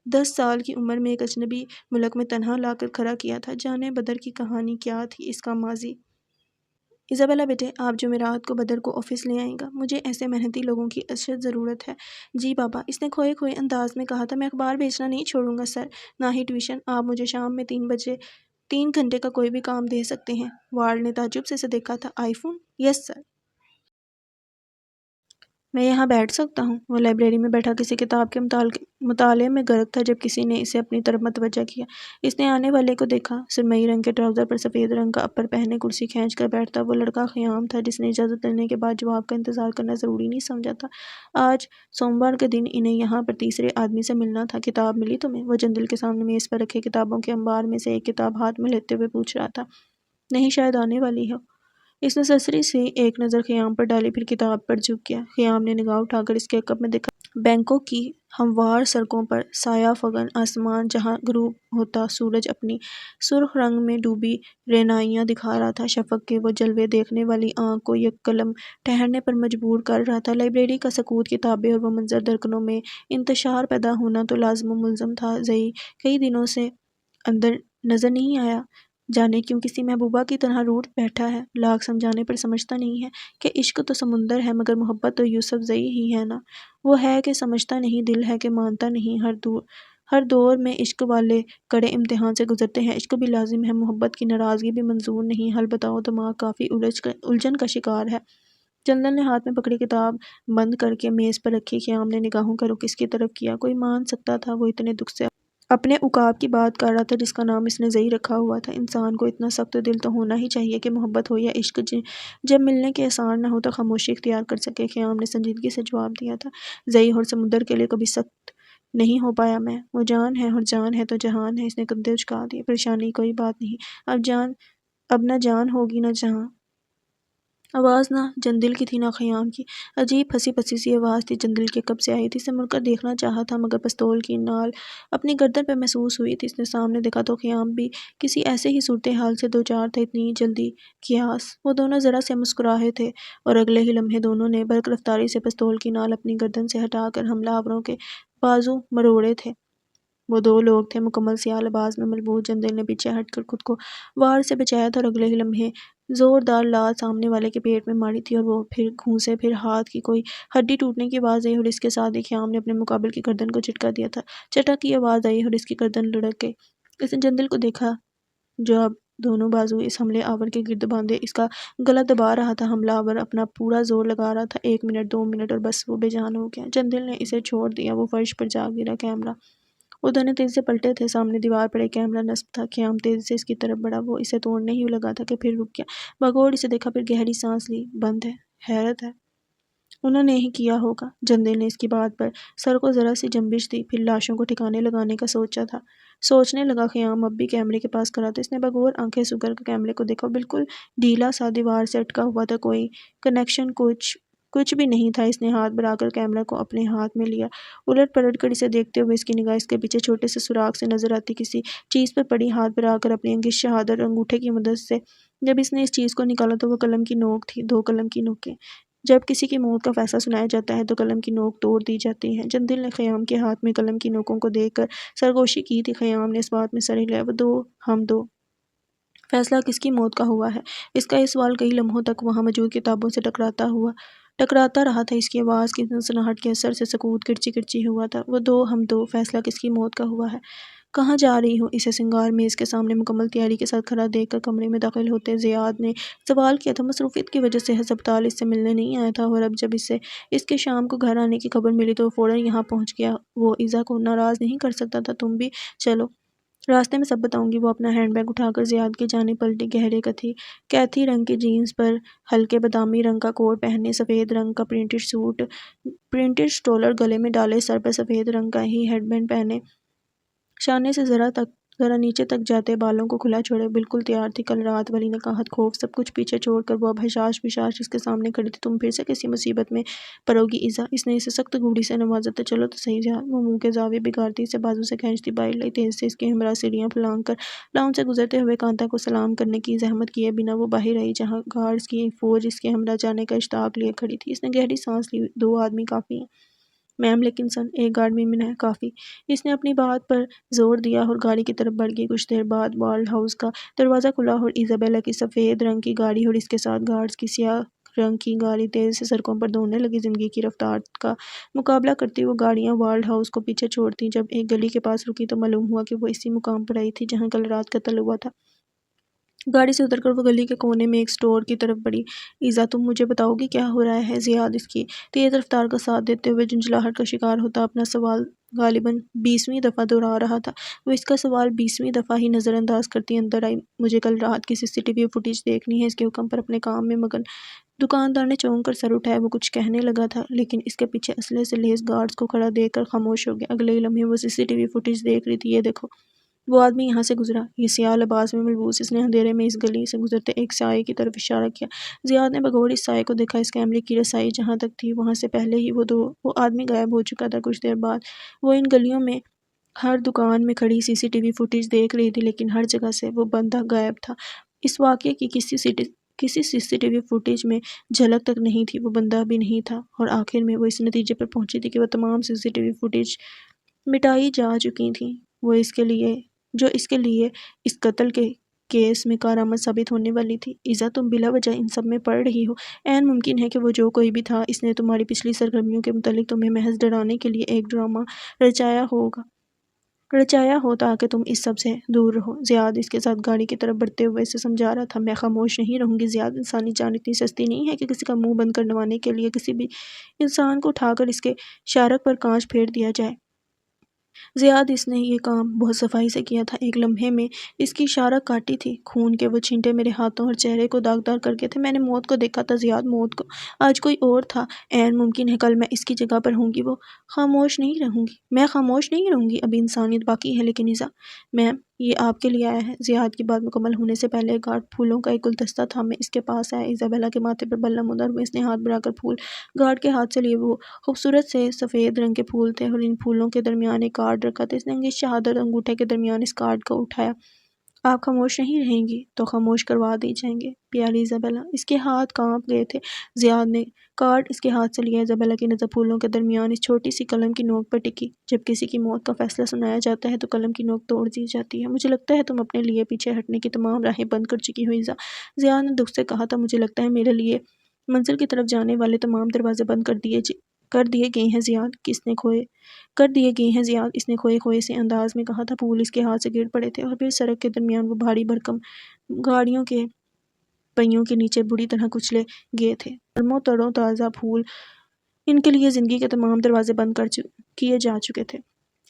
10 سال کی عمر میں ایک اجنبی ملک میں تنہا لا کر کھڑا کیا تھا؟ جانے بدر کی کہانی کیا تھی، اس کا ماضی۔ ایزابیلا بیٹے، آپ جمعرات کو بدر کو آفس لے آئیں گا، مجھے ایسے محنتی لوگوں کی اشد ضرورت ہے۔ جی بابا، اس نے کھوئے کھوئے انداز میں کہا تھا۔ میں اخبار بیچنا نہیں چھوڑوں گا سر، نہ ہی ٹیوشن۔ آپ مجھے شام میں 3 گھنٹے کا کوئی بھی کام دے سکتے ہیں۔ والڈ نے تعجب سے اسے دیکھا تھا۔ آئی فون؟ یس سر۔ میں یہاں بیٹھ سکتا ہوں؟ وہ لائبریری میں بیٹھا کسی کتاب کے مطالعے میں غرق تھا جب کسی نے اسے اپنی طرف متوجہ کیا۔ اس نے آنے والے کو دیکھا۔ سرمئی رنگ کے ٹراؤزر پر سفید رنگ کا اپر پہنے کرسی کھینچ کر بیٹھتا وہ لڑکا خیام تھا جس نے اجازت لینے کے بعد جواب کا انتظار کرنا ضروری نہیں سمجھا تھا۔ آج سوموار کے دن انہیں یہاں پر تیسرے آدمی سے ملنا تھا۔ کتاب ملی تمہیں؟ وہ جندل کے سامنے میز پر رکھے کتابوں کے انبار میں سے ایک کتاب ہاتھ میں لیتے ہوئے پوچھ رہا تھا۔ نہیں، شاید آنے والی ہو۔ اس نے سرسری سی ایک نظر خیام پر ڈالی، پھر کتاب پر جھک گیا۔ خیام نے نگاہ اٹھا کر اس کے عقب میں دیکھا۔ بینکوں کی ہموار سڑکوں پر سایہ فگن آسمان جہاں غروب ہوتا سورج اپنی سرخ رنگ میں ڈوبی رعنائیاں دکھا رہا تھا۔ شفق کے وہ جلوے دیکھنے والی آنکھ کو یک قلم ٹھہرنے پر مجبور کر رہا تھا۔ لائبریری کا سکوت، کتابیں اور وہ منظر دھڑکنوں میں انتشار پیدا ہونا تو لازم و ملزم تھا۔ زئی کئی دنوں سے اندر نظر نہیں آیا، جانے کیوں کسی محبوبہ کی طرح روٹھ بیٹھا ہے۔ لاکھ سمجھانے پر سمجھتا نہیں ہے کہ عشق تو سمندر ہے، مگر محبت تو یوسف زئی ہی ہے نا۔ وہ ہے کہ سمجھتا نہیں، دل ہے کہ مانتا نہیں۔ ہر دور میں عشق والے کڑے امتحان سے گزرتے ہیں۔ عشق بھی لازم ہے، محبت کی ناراضگی بھی منظور نہیں۔ حل بتاؤ۔ دماغ کافی الجھن کا شکار ہے۔ جندل نے ہاتھ میں پکڑی کتاب بند کر کے میز پر رکھی۔ خیام نے نگاہوں کا رخ اس کی طرف کیا۔ کوئی مان سکتا تھا وہ اتنے دکھ سے اپنے عقاب کی بات کر رہا تھا جس کا نام اس نے زئی رکھا ہوا تھا۔ انسان کو اتنا سخت دل تو ہونا ہی چاہیے کہ محبت ہو یا عشق جب ملنے کے آثار نہ ہو تو خاموشی اختیار کر سکے۔ خیام نے سنجیدگی سے جواب دیا تھا، زئی اور سمندر کے لیے کبھی سخت نہیں ہو پایا میں۔ وہ جان ہے اور جان ہے تو جہان ہے۔ اس نے کندھے اچکا دیے۔ پریشانی کوئی بات نہیں، اب نہ جان ہوگی نہ جہاں۔ آواز نہ جندل کی تھی نہ خیام کی، عجیب پھنسی پھنسی سی آواز تھی، جندل کے کب سے آئی تھی۔ اس نے مڑ کر دیکھنا چاہا تھا مگر پستول کی نال اپنی گردن پہ محسوس ہوئی تھی۔ اس نے سامنے دیکھا تو خیام بھی کسی ایسے ہی صورتحال سے دوچار تھا۔ اتنی جلدی قیاس! وہ دونوں ذرا سے مسکرائے تھے اور اگلے ہی لمحے دونوں نے برق رفتاری سے پستول کی نال اپنی گردن سے ہٹا کر حملہ آوروں کے بازو مروڑے تھے۔ وہ دو لوگ تھے مکمل سیاہ لباس میں ملبوس۔ جندل نے پیچھے ہٹ کر خود کو وار سے بچایا تھا اور اگلے ہی لمحے زوردار لات سامنے والے کے پیٹ میں ماری تھی اور وہ پھر گھونسے، پھر ہاتھ کی کوئی ہڈی ٹوٹنے کی آواز آئی اور اس کے ساتھ ہی خیام نے اپنے مقابل کی گردن کو جھٹکا دیا تھا۔ چٹک کی آواز آئی اور اس کی گردن لڑک گئی۔ اس نے جندل کو دیکھا جو اب دونوں بازو اس حملے آور کے گرد باندھے اس کا گلا دبا رہا تھا۔ حملہ آور اپنا پورا زور لگا رہا تھا۔ 1 منٹ 2 منٹ اور بس وہ بے جان ہو گیا۔ جندل نے اسے چھوڑ دیا، وہ فرش پر جا گرا۔ کیمرہ! وہ دونوں تیزی سے پلٹے تھے۔ سامنے دیوار پر ایک کیمرہ نصب تھا۔ خیام تیزی سے اس کی طرف بڑھا۔ وہ اسے توڑنے ہی لگا تھا کہ پھر رک گیا۔ بھگوڑ اسے دیکھا، پھر گہری سانس لی۔ بند ہے۔ حیرت ہے انہوں نے ہی کیا ہوگا۔ جندل نے اس کی بات پر سر کو ذرا سی جنبش دی، پھر لاشوں کو ٹھکانے لگانے کا سوچنے لگا۔ خیام اب بھی کیمرے کے پاس کھڑا تھا۔ اس نے بغور آنکھیں سکر کے کیمرے کو دیکھا، بالکل ڈھیلا سا دیوار سے اٹکا ہوا تھا، کوئی کنیکشن کچھ بھی نہیں تھا۔ اس نے ہاتھ بڑھا کر کیمرہ کو اپنے ہاتھ میں لیا۔ الٹ پلٹ کر اسے دیکھتے ہوئے اس کی نگاہ اس کے پیچھے چھوٹے سے سوراخ سے نظر آتی کسی چیز پر پڑی۔ ہاتھ بڑھا کر اپنی انگشت شہادت انگوٹھے کی مدد سے جب اس نے اس چیز کو نکالا تو وہ قلم کی نوک تھی، 2 قلم کی نوکیں۔ جب کسی کی موت کا فیصلہ سنایا جاتا ہے تو قلم کی نوک توڑ دی جاتی ہے۔ جندل نے خیام کے ہاتھ میں قلم کی نوکوں کو دیکھ کر سرگوشی کی تھی۔ خیام نے اس بات میں سر ہلایا، ہم دو۔ فیصلہ کس کی موت کا ہوا ہے؟ اس کا یہ سوال کئی لمحوں تک وہاں موجود کتابوں سے ٹکراتا رہا تھا۔ اس کی آواز کی سنسناہٹ کے اثر سے سکوت کرچی کرچی ہوا تھا۔ ہم دو، فیصلہ کس کی موت کا ہوا ہے؟ کہاں جا رہی ہو؟ اسے سنگار میز کے سامنے مکمل تیاری کے ساتھ کھڑا دیکھ کر کمرے میں داخل ہوتے زیاد نے سوال کیا تھا۔ مصروفیت کی وجہ سے ہسپتال اس سے ملنے نہیں آیا تھا اور اب جب اسے اس کے شام کو گھر آنے کی خبر ملی تو وہ فوراً یہاں پہنچ گیا۔ وہ ایزا کو ناراض نہیں کر سکتا تھا۔ تم بھی چلو، راستے میں سب بتاؤں گی۔ وہ اپنا ہینڈ بیگ اٹھا کر زیاد کی جانب پلٹی۔ گہرے کیتھی رنگ کی جینس پر ہلکے بادامی رنگ کا کوٹ پہنے، سفید رنگ کا پرنٹڈ سوٹ، پرنٹڈ سٹولر گلے میں ڈالے، سر پر سفید رنگ کا ہی ہیڈ بینڈ پہنے، شانے سے ذرا نیچے تک جاتے بالوں کو کھلا چھوڑے، بالکل تیار تھی۔ کل رات والی نکاحت، خوف سب کچھ پیچھے چھوڑ کر وہ اب حشاش بشاش اس کے سامنے کھڑی تھی۔ تم پھر سے کسی مصیبت میں پڑو گی ایزا؟ اس نے اسے سخت گھوڑی سے نوازا تھا۔ چلو تو صحیح زیاد۔ وہ منہ کے زاویے بگاڑتی اسے بازو سے کھینچتی باہر لائی۔ تیزی سے اس کے ہمراہ سیڑھیاں پھلانگ کر لاؤنج سے گزرتے ہوئے کانتا کو سلام کرنے کی زحمت کیے بنا وہ باہر آئی جہاں گارڈز کی فوج اس کے ہمراہ جانے کا اشتیاق لیے کھڑی تھی۔ اس نے گہری سانس لی۔ 2 آدمی کافی ہیں میم، لیکن ایک گارڈ ممکن ہے کافی۔ اس نے اپنی بات پر زور دیا اور گاڑی کی طرف بڑھ گئی۔ کچھ دیر بعد والڈ ہاؤس کا دروازہ کھلا اور ایزابیلا کی سفید رنگ کی گاڑی اور اس کے ساتھ گارڈز کی سیاہ رنگ کی گاڑی تیزی سے سڑکوں پر دوڑنے لگی۔ زندگی کی رفتار کا مقابلہ کرتی وہ گاڑیاں والڈ ہاؤس کو پیچھے چھوڑتیں۔ جب ایک گلی کے پاس رکی تو معلوم ہوا کہ وہ اسی مقام پر آئی تھی جہاں کل رات قتل ہوا تھا۔ گاڑی سے اتر کر وہ گلی کے کونے میں ایک اسٹور کی طرف بڑھی۔ ایزا تم مجھے بتاؤ گی کیا ہو رہا ہے؟ زیاد اس کی تیز رفتار کا ساتھ دیتے ہوئے جھنجھلاہٹ کا شکار ہوتا اپنا سوال غالباً 20ویں دفعہ دہرا رہا تھا۔ وہ اس کا سوال 20ویں دفعہ ہی نظر انداز کرتی اندر آئی۔ مجھے کل رات کی CCTV فوٹیج دیکھنی ہے، اس کے حکم پر اپنے کام میں مگن۔ دکاندار نے چونک کر سر اٹھایا۔ وہ کچھ کہنے لگا تھا لیکن اس کے پیچھے اسلحے سے لیس گارڈز کو کھڑا دیکھ کر خاموش ہو گیا۔ اگلے ہی لمحے وہ CCTV فوٹیج دیکھ رہی تھی۔ یہ دیکھو، وہ آدمی یہاں سے گزرا، یہ سیاہ لباس میں ملبوس۔ اس نے اندھیرے میں اس گلی سے گزرتے ایک سائے کی طرف اشارہ کیا۔ زیاد نے بغور اس سائے کو دیکھا۔ اس کیمرے کی رسائی جہاں تک تھی وہاں سے پہلے ہی وہ آدمی غائب ہو چکا تھا۔ کچھ دیر بعد وہ ان گلیوں میں ہر دکان میں کھڑی CCTV فوٹیج دیکھ رہی تھی لیکن ہر جگہ سے وہ بندہ غائب تھا۔ اس واقعے کی کسی CCTV فوٹیج میں جھلک تک نہیں تھی۔ وہ بندہ بھی نہیں تھا اور آخر میں وہ اس نتیجے پر پہنچی تھی کہ وہ تمام CCTV فوٹیج مٹائی جا چکی تھیں جو اس کے لیے اس قتل کے کیس میں کارآمد ثابت ہونے والی تھی۔ ایزا تم بلا وجہ ان سب میں پڑ رہی ہو۔ عین ممکن ہے کہ وہ جو کوئی بھی تھا اس نے تمہاری پچھلی سرگرمیوں کے متعلق تمہیں محض ڈرانے کے لیے ایک ڈرامہ رچایا ہو تاکہ تم اس سب سے دور رہو۔ زیاد اس کے ساتھ گاڑی کی طرف بڑھتے ہوئے اسے سمجھا رہا تھا۔ میں خاموش نہیں رہوں گی زیاد، انسانی جان اتنی سستی نہیں ہے کہ کسی کا منہ بند کروانے کے لیے کسی بھی انسان کو اٹھا کر اس کے شارک پر کانچ پھیر دیا جائے۔ زیاد اس نے یہ کام بہت صفائی سے کیا تھا۔ ایک لمحے میں اس کی شارک کاٹی تھی، خون کے وہ چھینٹے میرے ہاتھوں اور چہرے کو داغدار کر گئے تھے۔ میں نے موت کو دیکھا تھا زیاد، موت کو۔ آج کوئی اور تھا، عین ممکن ہے کل میں اس کی جگہ پر ہوں گی۔ میں خاموش نہیں رہوں گی، ابھی انسانیت باقی ہے۔ لیکن ایزا میم، یہ آپ کے لیے آیا ہے۔ زیاد کی بات مکمل ہونے سے پہلے گارڈ پھولوں کا ایک گلدستہ تھامے اس کے پاس آیا۔ ایزابیلا کے ماتھے پر بل نمودار ہوئے، اس نے ہاتھ بڑھا کر پھول گارڈ کے ہاتھ سے لیے۔ وہ خوبصورت سے سفید رنگ کے پھول تھے اور ان پھولوں کے درمیان ایک کارڈ رکھا تھا۔ اس نے انگشت شہادت انگوٹھے کے درمیان اس کارڈ کو اٹھایا۔ آپ خاموش نہیں رہیں گی تو خاموش کروا دی جائیں گے پیاری ایزابیلا۔ اس کے ہاتھ کانپ گئے تھے۔ زیاد نے کارڈ اس کے ہاتھ سے لیا۔ ایزابیلا کی نظر پھولوں کے درمیان اس چھوٹی سی قلم کی نوک پر ٹکی۔ جب کسی کی موت کا فیصلہ سنایا جاتا ہے تو قلم کی نوک توڑ دی جاتی ہے۔ مجھے لگتا ہے تم اپنے لیے پیچھے ہٹنے کی تمام راہیں بند کر چکی ہو ایزا، زیاد نے دکھ سے کہا تھا۔ مجھے لگتا ہے میرے لیے منزل کی طرف جانے والے تمام دروازے بند کر دیے گئے ہیں زیاد، اس نے کھوئے سے انداز میں کہا تھا۔ پھول اس کے ہاتھ سے گر پڑے تھے اور پھر سڑک کے درمیان وہ بھاری بھرکم گاڑیوں کے پہیوں کے نیچے بری طرح کچلے گئے تھے۔ نرم و تر و تازہ پھول، ان کے لیے زندگی کے تمام دروازے بند کیے جا چکے تھے۔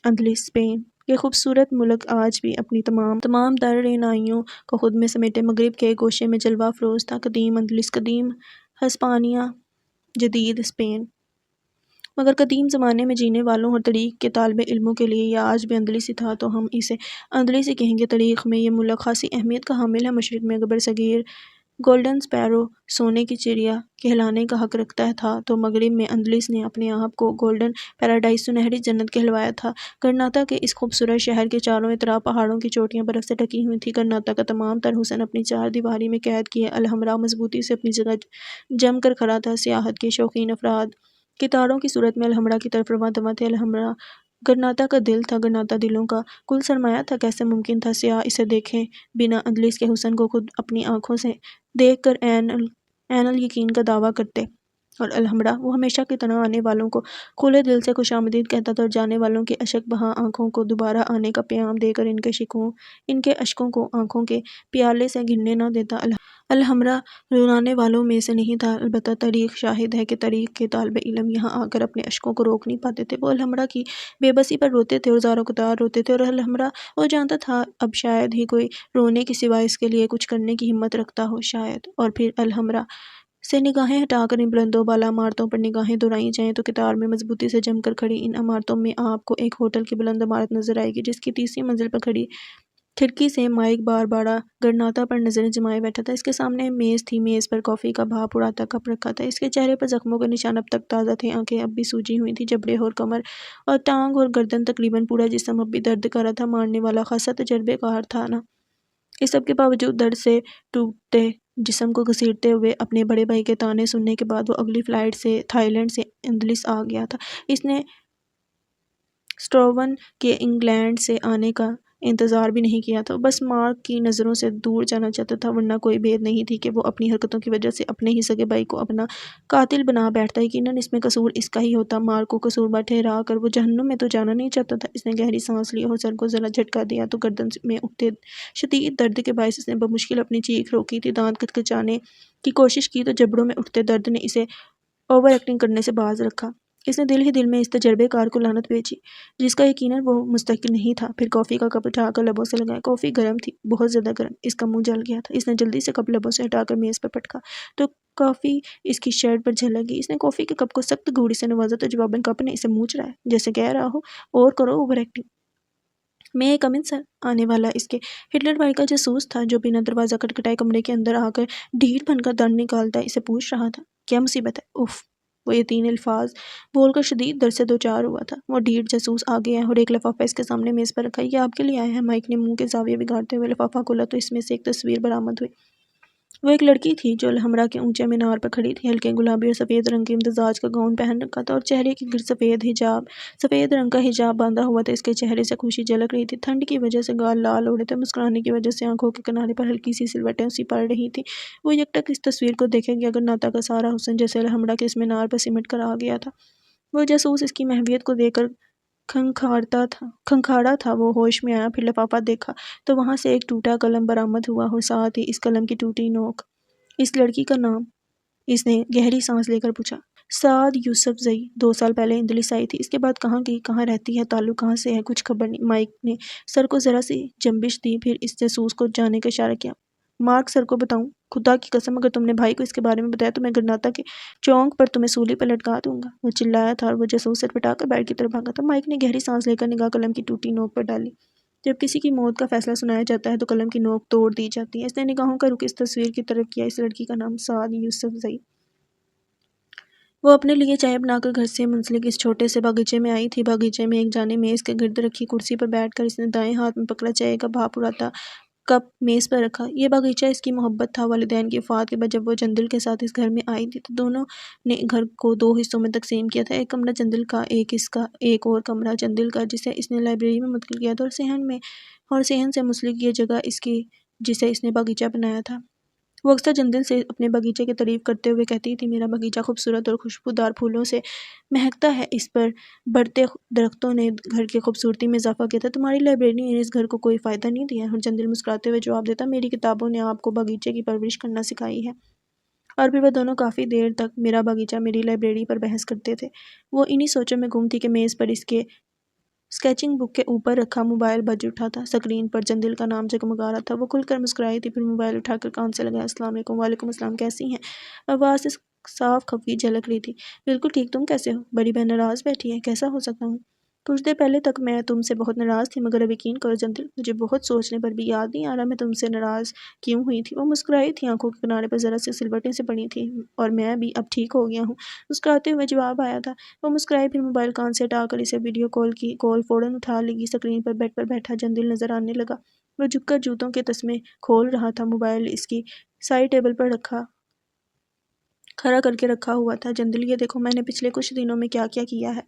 اندلس، اسپین، یہ خوبصورت ملک آج بھی اپنی تمام رعنائیوں کو خود میں سمیٹے مغرب کے ایک گوشے میں جلوہ افروز تھا۔ قدیم اندلس، قدیم ہسپانیہ، جدید اسپین۔ مگر قدیم زمانے میں جینے والوں اور طریق کے طالب علموں کے لیے یہ آج بھی اندلس ہی تھا، تو ہم اسے اندلس ہی کہیں گے۔ تاریخ میں یہ ملک خاصی اہمیت کا حامل ہے۔ مشرق میں گبر صغیر گولڈن اسپیرو سونے کی چڑیا کہلانے کا حق رکھتا تھا، تو مغرب میں اندلس نے اپنے آپ کو گولڈن پیراڈائز سنہری جنت کہلوایا تھا۔ گرناطہ کے اس خوبصورت شہر کے چاروں اطراف پہاڑوں کی چوٹیاں برف سے ڈھکی ہوئی تھیں۔ گرناطہ کا تمام تر حسن اپنی چار دیواری میں قید کیے الحمرا مضبوطی سے اپنی جگہ جم کر کھڑا تھا۔ سیاحت کے شوقین افراد قطاروں کی صورت میں الحمرا کی طرف رواں دواں تھے۔ الحمرا گرناطہ کا دل تھا، گرناطہ دلوں کا کل سرمایہ تھا۔ کیسے ممکن تھا سیاح اسے دیکھے بنا اندلس کے حسن کو خود اپنی آنکھوں سے دیکھ کر عین الیقین کا دعویٰ کرتے؟ اور الحمرا، وہ ہمیشہ کی طرح آنے والوں کو کھلے دل سے خوش آمدید کہتا تھا اور جانے والوں کی اشک بہا آنکھوں کو دوبارہ آنے کا پیام دے کر ان کے اشکوں کو آنکھوں کے پیالے سے گرنے نہ دیتا۔ الحمرا رلانے والوں میں سے نہیں تھا، البتہ تاریخ شاہد ہے کہ تاریخ کے طالب علم یہاں آ کر اپنے اشکوں کو روک نہیں پاتے تھے۔ وہ الحمرا کی بے بسی پر روتے تھے اور زاروں قطار روتے تھے، اور الحمرا، وہ جانتا تھا اب شاید ہی کوئی رونے کے سوائے اس کے لیے کچھ کرنے کی ہمت رکھتا ہو، شاید۔ اور پھر الحمرا سے نگاہیں ہٹا کر ان بلند و بالا عمارتوں پر نگاہیں دورائیں جائیں تو قطار میں مضبوطی سے جم کر کھڑی ان عمارتوں میں آپ کو ایک ہوٹل کی بلند عمارت نظر آئے گی، جس کی تیسری منزل پر کھڑی کھڑکی سے مائک بارباڑا گرناطہ پر نظریں جمائے بیٹھا تھا۔ اس کے سامنے میز تھی، میز پر کافی کا بھاپ اڑاتا کپ رکھا تھا۔ اس کے چہرے پر زخموں کے نشان اب تک تازہ تھے، آنکھیں اب بھی سوجی ہوئی تھیں، جبڑے اور کمر اور ٹانگ اور گردن تقریباً پورا جسم اب بھی درد کر رہا تھا۔ مارنے والا خاصا تجربے کار تھا نا۔ اس سب کے باوجود درد سے ٹوٹتے جسم کو گھسیٹتے ہوئے اپنے بڑے بھائی کے طعنے سننے کے بعد وہ اگلی فلائٹ سے تھائی لینڈ سے اندلس آ گیا تھا۔ اس نے سٹروون کے انگلینڈ سے آنے کا انتظار بھی نہیں کیا تھا، بس مارک کی نظروں سے دور جانا چاہتا تھا، ورنہ کوئی بید نہیں تھی کہ وہ اپنی حرکتوں کی وجہ سے اپنے ہی سگے بھائی کو اپنا قاتل بنا بیٹھتا۔ یقیناً اس میں قصور اس کا ہی ہوتا، مارک کو قصوربار ٹھہرا کر وہ جہنم میں تو جانا نہیں چاہتا تھا۔ اس نے گہری سانس لی اور سر کو ذرا جھٹکا دیا تو گردن میں اٹھتے شدید درد کے باعث اس نے بمشکل اپنی چیخ روکی تھی۔ دانت کھچکھچانے کی کوشش کی تو جبڑوں میں اٹھتے درد نے اسے اوور ایکٹنگ کرنے سے باز رکھا۔ اس نے دل ہی دل میں اس تجربے کار کو لعنت بھیجی جس کا یقیناً وہ مستحق نہیں تھا۔ پھر کافی کا کپ اٹھا کر لبوں سے لگایا۔ کافی گرم تھی، بہت زیادہ گرم، اس کا منہ جل گیا تھا۔ اس نے جلدی سے کپ لبوں سے ہٹا کر میز پر پٹکا تو کافی اس کی شرٹ پر جھلک گئی۔ اس نے کافی کے کپ کو سخت گھوڑی سے نوازا تو جواباً کپ نے اسے منہ چڑھایا، جیسے کہہ رہا ہو اور کرو اوور ایکٹنگ۔ میں کم ان سر؟ آنے والا اس کے ہٹلر بھائی کا جاسوس تھا جو بنا دروازہ کھٹکھٹائے کمرے کے اندر آ کر ڈھیل بن کر دند نکالتا اسے پوچھ رہا تھا، کیا مصیبت ہے؟ اف! وہ یہ 3 الفاظ بول کر شدید درد سے دوچار ہوا تھا۔ وہ ڈھیٹ جاسوس آ گیا اور ایک لفافہ اس کے سامنے میز پر رکھا۔ یہ آپ کے لیے آیا ہے۔ مائک نے منہ کے زاویے بگاڑتے ہوئے لفافہ کھولا تو اس میں سے ایک تصویر برآمد ہوئی۔ وہ ایک لڑکی تھی جو الحمرا کے اونچے مینار پر کھڑی تھی۔ ہلکے گلابی اور سفید رنگ کے امتزاج کا گاؤن پہن رکھا تھا اور چہرے کے گرد سفید رنگ کا حجاب باندھا ہوا تھا۔ اس کے چہرے سے خوشی جھلک رہی تھی، ٹھنڈ کی وجہ سے گال لال ہو رہے تھے، مسکرانے کی وجہ سے آنکھوں کے کنارے پر ہلکی سی سلوٹیں سی پڑ رہی تھیں۔ وہ یکٹک اس تصویر کو دیکھے کہ اگرناتا کا سارا حسن جیسے الحمرا کے اس مینار پر سمٹ کر آ گیا تھا۔ وہ جاسوس اس کی محویت کو دیکھ کر کھنکھاڑا تھا۔ وہ ہوش میں آیا، پھر لفافہ دیکھا تو وہاں سے ایک ٹوٹا قلم برآمد ہوا اور ساتھ ہی اس قلم کی ٹوٹی نوک۔ اس لڑکی کا نام؟ اس نے گہری سانس لے کر پوچھا۔ سعد یوسف زئی، 2 سال پہلے اندلس آئی تھی۔ اس کے بعد کہاں گئی، کہاں رہتی ہے، تعلق کہاں سے ہے، کچھ خبر نہیں۔ مائک نے سر کو ذرا سی جنبش دی، پھر اس جاسوس کو جانے کا اشارہ کیا۔ مارک سر کو بتاؤں؟ خدا کی قسم اگر تم نے بھائی کو اس کے بارے میں بتایا تو میں گرناتا کے چوک پر تمہیں سولی پر لٹکا دوں گا، وہ چلایا تھا اور وہ جاسوس سٹپٹا کر بیڈ کی طرف بھاگا تھا۔ مائک نے گہری سانس لے کر نگاہ قلم کی ٹوٹی نوک پر ڈالی۔ جب کسی کی موت کا فیصلہ سنایا جاتا ہے تو قلم کی نوک توڑ دی جاتی ہے۔ اس نے نگاہوں کا رخ اس تصویر کی طرف کیا۔ اس لڑکی کا نام سعد یوسف زئی۔ وہ اپنے لیے چائے بنا کر گھر سے منسلک اس چھوٹے سے باغیچے میں آئی تھی۔ باغیچے میں ایک جانب میز کے گرد رکھی کرسی پر بیٹھ کر اس نے دائیں ہاتھ میں پکڑا چائے کا بھاپ اڑاتا کپ میز پر رکھا۔ یہ باغیچہ اس کی محبت تھا۔ والدین کی وفات کے بعد جب وہ جندل کے ساتھ اس گھر میں آئی تھی تو دونوں نے گھر کو 2 حصوں میں تقسیم کیا تھا، ایک کمرہ جندل کا، ایک اس کا، ایک اور کمرہ جندل کا جسے اس نے لائبریری میں منتقل کیا تھا، اور صحن سے منسلک یہ جگہ اس کی جسے اس نے باغیچہ بنایا تھا۔ وہ اکثر جندل سے اپنے باغیچے کی تعریف کرتے ہوئے کہتی تھی، میرا باغیچہ خوبصورت اور خوشبودار پھولوں سے مہکتا ہے، اس پر بڑھتے درختوں نے گھر کی خوبصورتی میں اضافہ کیا تھا، تمہاری لائبریری نے اس گھر کو کوئی فائدہ نہیں دیا ہے۔ اور جندل مسکراتے ہوئے جواب دیتا، میری کتابوں نے آپ کو باغیچے کی پرورش کرنا سکھائی ہے۔ اور پھر وہ دونوں کافی دیر تک میرا باغیچہ میری لائبریری پر بحث کرتے تھے۔ وہ انہی سوچوں میں گم تھی کہ میز پر اس کے اسکیچنگ بک کے اوپر رکھا موبائل بج اٹھا تھا۔ اسکرین پر جندل کا نام جگمگا رہا تھا۔ وہ کھل کر مسکرائی تھی، پھر موبائل اٹھا کر کان سے لگایا۔ السلام علیکم۔ وعلیکم السلام، کیسی ہیں؟ آواز سے صاف خفگی جھلک رہی تھی۔ بالکل ٹھیک، تم کیسے ہو؟ بڑی بہن ناراض بیٹھی ہے، کیسا ہو سکتا ہوں؟ کچھ دیر پہلے تک میں تم سے بہت ناراض تھی، مگر اب یقین کرو جندل، مجھے بہت سوچنے پر بھی یاد نہیں آ رہا میں تم سے ناراض کیوں ہوئی تھی۔ وہ مسکرائی تھی، آنکھوں کے کنارے پر ذرا سی سلوٹیں سے پڑی تھیں، اور میں بھی اب ٹھیک ہو گیا ہوں، مسکراتے ہوئے جواب آیا تھا۔ وہ مسکرائی، پھر موبائل کان سے ہٹا کر اسے ویڈیو کال کی۔ کال فوراً اٹھا لی۔ اسکرین پر بیڈ پر بیٹھا جندل نظر آنے لگا۔ وہ جھک کر جوتوں کے تسمے کھول رہا تھا۔ موبائل اس کی سائڈ ٹیبل پر کھڑا کر کے رکھا ہوا تھا۔ جندل، یہ دیکھو میں نے پچھلے کچھ دنوں میں کیا کیا کیا ہے۔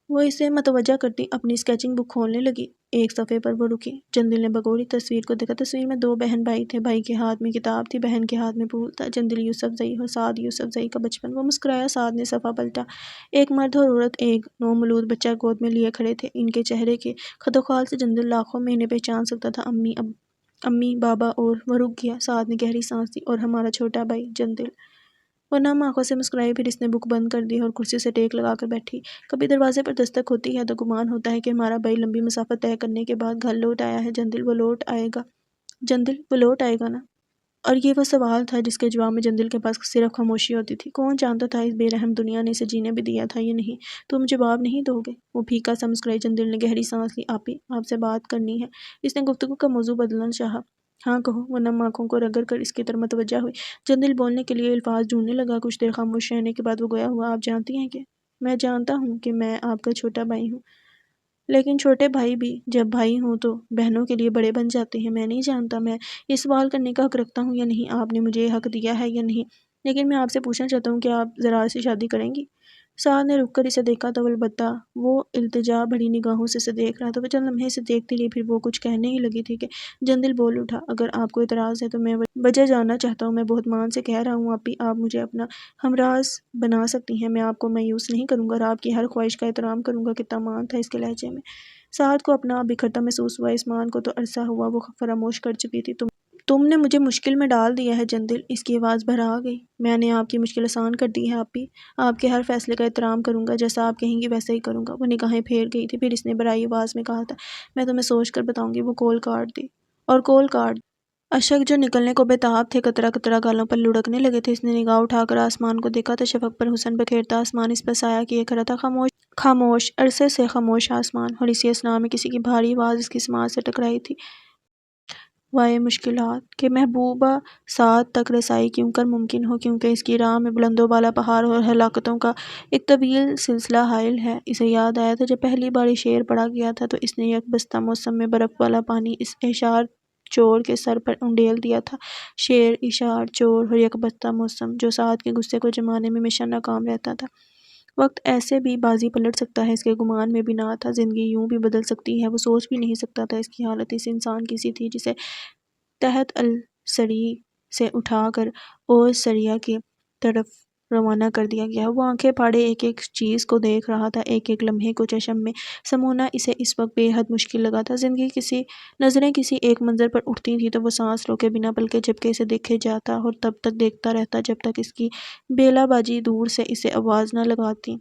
وہ اسے متوجہ کرتی اپنی اسکیچنگ بک کھولنے لگی۔ ایک صفحے پر وہ رکی۔ جندل نے بغوری تصویر کو دیکھا۔ تصویر میں 2 بہن بھائی تھے، بھائی کے ہاتھ میں کتاب تھی، بہن کے ہاتھ میں پھول تھا۔ جندل یوسف زئی اور سعد یوسف زئی کا بچپن۔ وہ مسکرایا۔ سعد نے صفحہ پلٹا۔ ایک مرد اور عورت ایک نومولود بچہ گود میں لیے کھڑے تھے۔ ان کے چہرے کے خد و خال سے جندل لاکھوں میں انہیں پہچان سکتا تھا، امی، بابا، اور وہ رک گیا۔ سعد نے گہری سانس لی، اور ہمارا چھوٹا بھائی جندل۔ وہ نم آنکھوں سے مسکرائی، پھر اس نے بک بند کر دی اور کرسی سے ٹیک لگا کر بیٹھی۔ کبھی دروازے پر دستک ہوتی ہے تو گمان ہوتا ہے کہ ہمارا بھائی لمبی مسافت طے کرنے کے بعد گھر لوٹ آیا ہے۔ جندل، وہ لوٹ آئے گا نا؟ اور یہ وہ سوال تھا جس کے جواب میں جندل کے پاس صرف خاموشی ہوتی تھی۔ کون جانتا تھا اس بے رحم دنیا نے اسے جینے بھی دیا تھا یا نہیں۔ تم جواب نہیں دو گے؟ وہ پھیکا سا مسکرائی۔ جندل نے گہری سانس لی۔ آپ سے بات کرنی ہے۔ اس نے گفتگو کا موضوع بدلنا چاہا۔ ہاں کہو۔ وہ نم آنکھوں کو رگڑ کر اس کی طرف متوجہ ہوئی۔ جندل بولنے کے لیے الفاظ ڈھونڈنے لگا۔ کچھ دیر خاموش رہنے کے بعد وہ گویا ہوا، آپ جانتی ہیں کہ میں جانتا ہوں کہ میں آپ کا چھوٹا بھائی ہوں، لیکن چھوٹے بھائی بھی جب بھائی ہوں تو بہنوں کے لیے بڑے بن جاتے ہیں۔ میں نہیں جانتا میں یہ سوال کرنے کا حق رکھتا ہوں یا نہیں، آپ نے مجھے یہ حق دیا ہے یا نہیں۔ لیکن میں آپ سے پوچھنا چاہتا ہوں کہ آپ زرار سے شادی کریں گی؟ سعد نے رک کر اسے دیکھا تو البتہ وہ التجا بھری نگاہوں سے اسے دیکھ رہا تھا۔ وہ چند لمحے اسے دیکھتی رہی، پھر وہ کچھ کہنے ہی لگی تھی کہ جندل بول اٹھا، اگر آپ کو اعتراض ہے تو میں وجہ جاننا چاہتا ہوں۔ میں بہت مان سے کہہ رہا ہوں آپی، آپ مجھے اپنا ہمراز بنا سکتی ہیں، میں آپ کو مایوس نہیں کروں گا اور آپ کی ہر خواہش کا احترام کروں گا۔ کتنا مان تھا اس کے لہجے میں۔ سعد کو اپنا آپ بکھرتا محسوس ہوا۔ اس مان کو تو عرصہ ہوا وہ فراموش کر چکی تھی۔ تم نے مجھے مشکل میں ڈال دیا ہے جندل، اس کی آواز بھر آ گئی۔ میں نے آپ کی مشکل آسان کر دی ہے آپی، آپ کے ہر فیصلے کا احترام کروں گا، جیسا آپ کہیں گی ویسا ہی کروں گا۔ وہ نگاہیں پھیر گئی تھی، پھر اس نے برائی آواز میں کہا تھا، میں تمہیں سوچ کر بتاؤں گی۔ وہ کول کاٹ دی اور کول کاٹ دی۔ اشک جو نکلنے کو بےتاب تھے قطرہ قطرہ گالوں پر لڑکنے لگے تھے۔ اس نے نگاہ اٹھا کر آسمان کو دیکھا تو شفق پر حسن بکھیرتا آسمان اس پر سایہ کیے کھڑا تھا۔ خاموش، عرصے سے خاموش آسمان، اور اسی اثنا میں کسی کی بھاری آواز اس کی سماعت سے ٹکرائی تھی۔ وائے مشکلات کہ محبوبہ سعد تک رسائی کیوں کر ممکن ہو، کیونکہ اس کی راہ میں بلند و بالا پہاڑ اور ہلاکتوں کا ایک طویل سلسلہ حائل ہے۔ اسے یاد آیا تھا جب پہلی بار یہ شعر پڑھا گیا تھا تو اس نے یک بستہ موسم میں برف والا پانی اس اشعار چور کے سر پر انڈیل دیا تھا۔ شعر، اشعار چور اور یک بستہ موسم، جو سعد کے غصے کو جمانے میں ہمیشہ ناکام رہتا تھا۔ وقت ایسے بھی بازی پلٹ سکتا ہے، اس کے گمان میں بھی نہ تھا۔ زندگی یوں بھی بدل سکتی ہے، وہ سوچ بھی نہیں سکتا تھا۔ اس کی حالت اس انسان کی سی تھی جسے تحت السری سے اٹھا کر اور سریا کی طرف روانہ کر دیا گیا۔ وہ آنکھیں پھاڑے ایک ایک چیز کو دیکھ رہا تھا، ایک ایک لمحے کو چشم میں سمونا اسے اس وقت بے حد مشکل لگا تھا۔ نظریں کسی ایک منظر پر اٹھتی تھی تو وہ سانس روکے بنا پلکے جھپکے اسے دیکھے جاتا اور تب تک دیکھتا رہتا جب تک اس کی بیلہ بازی دور سے اسے آواز نہ لگاتی۔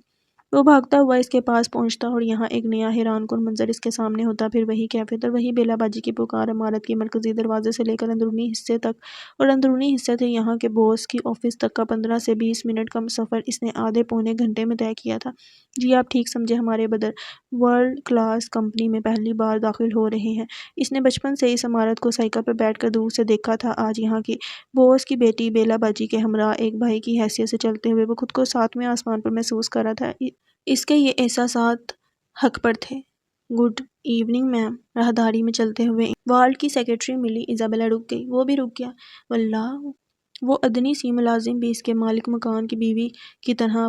وہ بھاگتا ہوا اس کے پاس پہنچتا اور یہاں ایک نیا حیران کن منظر اس کے سامنے ہوتا، پھر وہی کیفیت اور وہی بیلہ بازی کی پکار۔ عمارت کے مرکزی دروازے سے لے کر اندرونی حصے تک، اور اندرونی حصے سے یہاں کے باس کی آفس تک کا 15 سے 20 منٹ کا سفر اس نے آدھے پونے گھنٹے میں طے کیا تھا۔ جی آپ ٹھیک سمجھے، ہمارے بدر ورلڈ کلاس کمپنی میں پہلی بار داخل ہو رہے ہیں۔ اس نے بچپن سے اس عمارت کو سائیکل پر بیٹھ کر دور سے دیکھا تھا۔ آج یہاں کی باس کی بیٹی بیلہ بازی کے ہمراہ ایک بھائی کی حیثیت سے چلتے ہوئے وہ خود کو ساتویں آسمان پر محسوس کر رہا تھا۔ اس کے یہ احساسات حق پر تھے۔ Good evening ma'am. راہداری میں چلتے ہوئے والڈ کی سیکرٹری ملی۔ ایزابیلا رک گئی، وہ بھی رک گیا۔ واللہ، وہ ادنی سی ملازم بھی اس کے مالک مکان کی بیوی کی طرح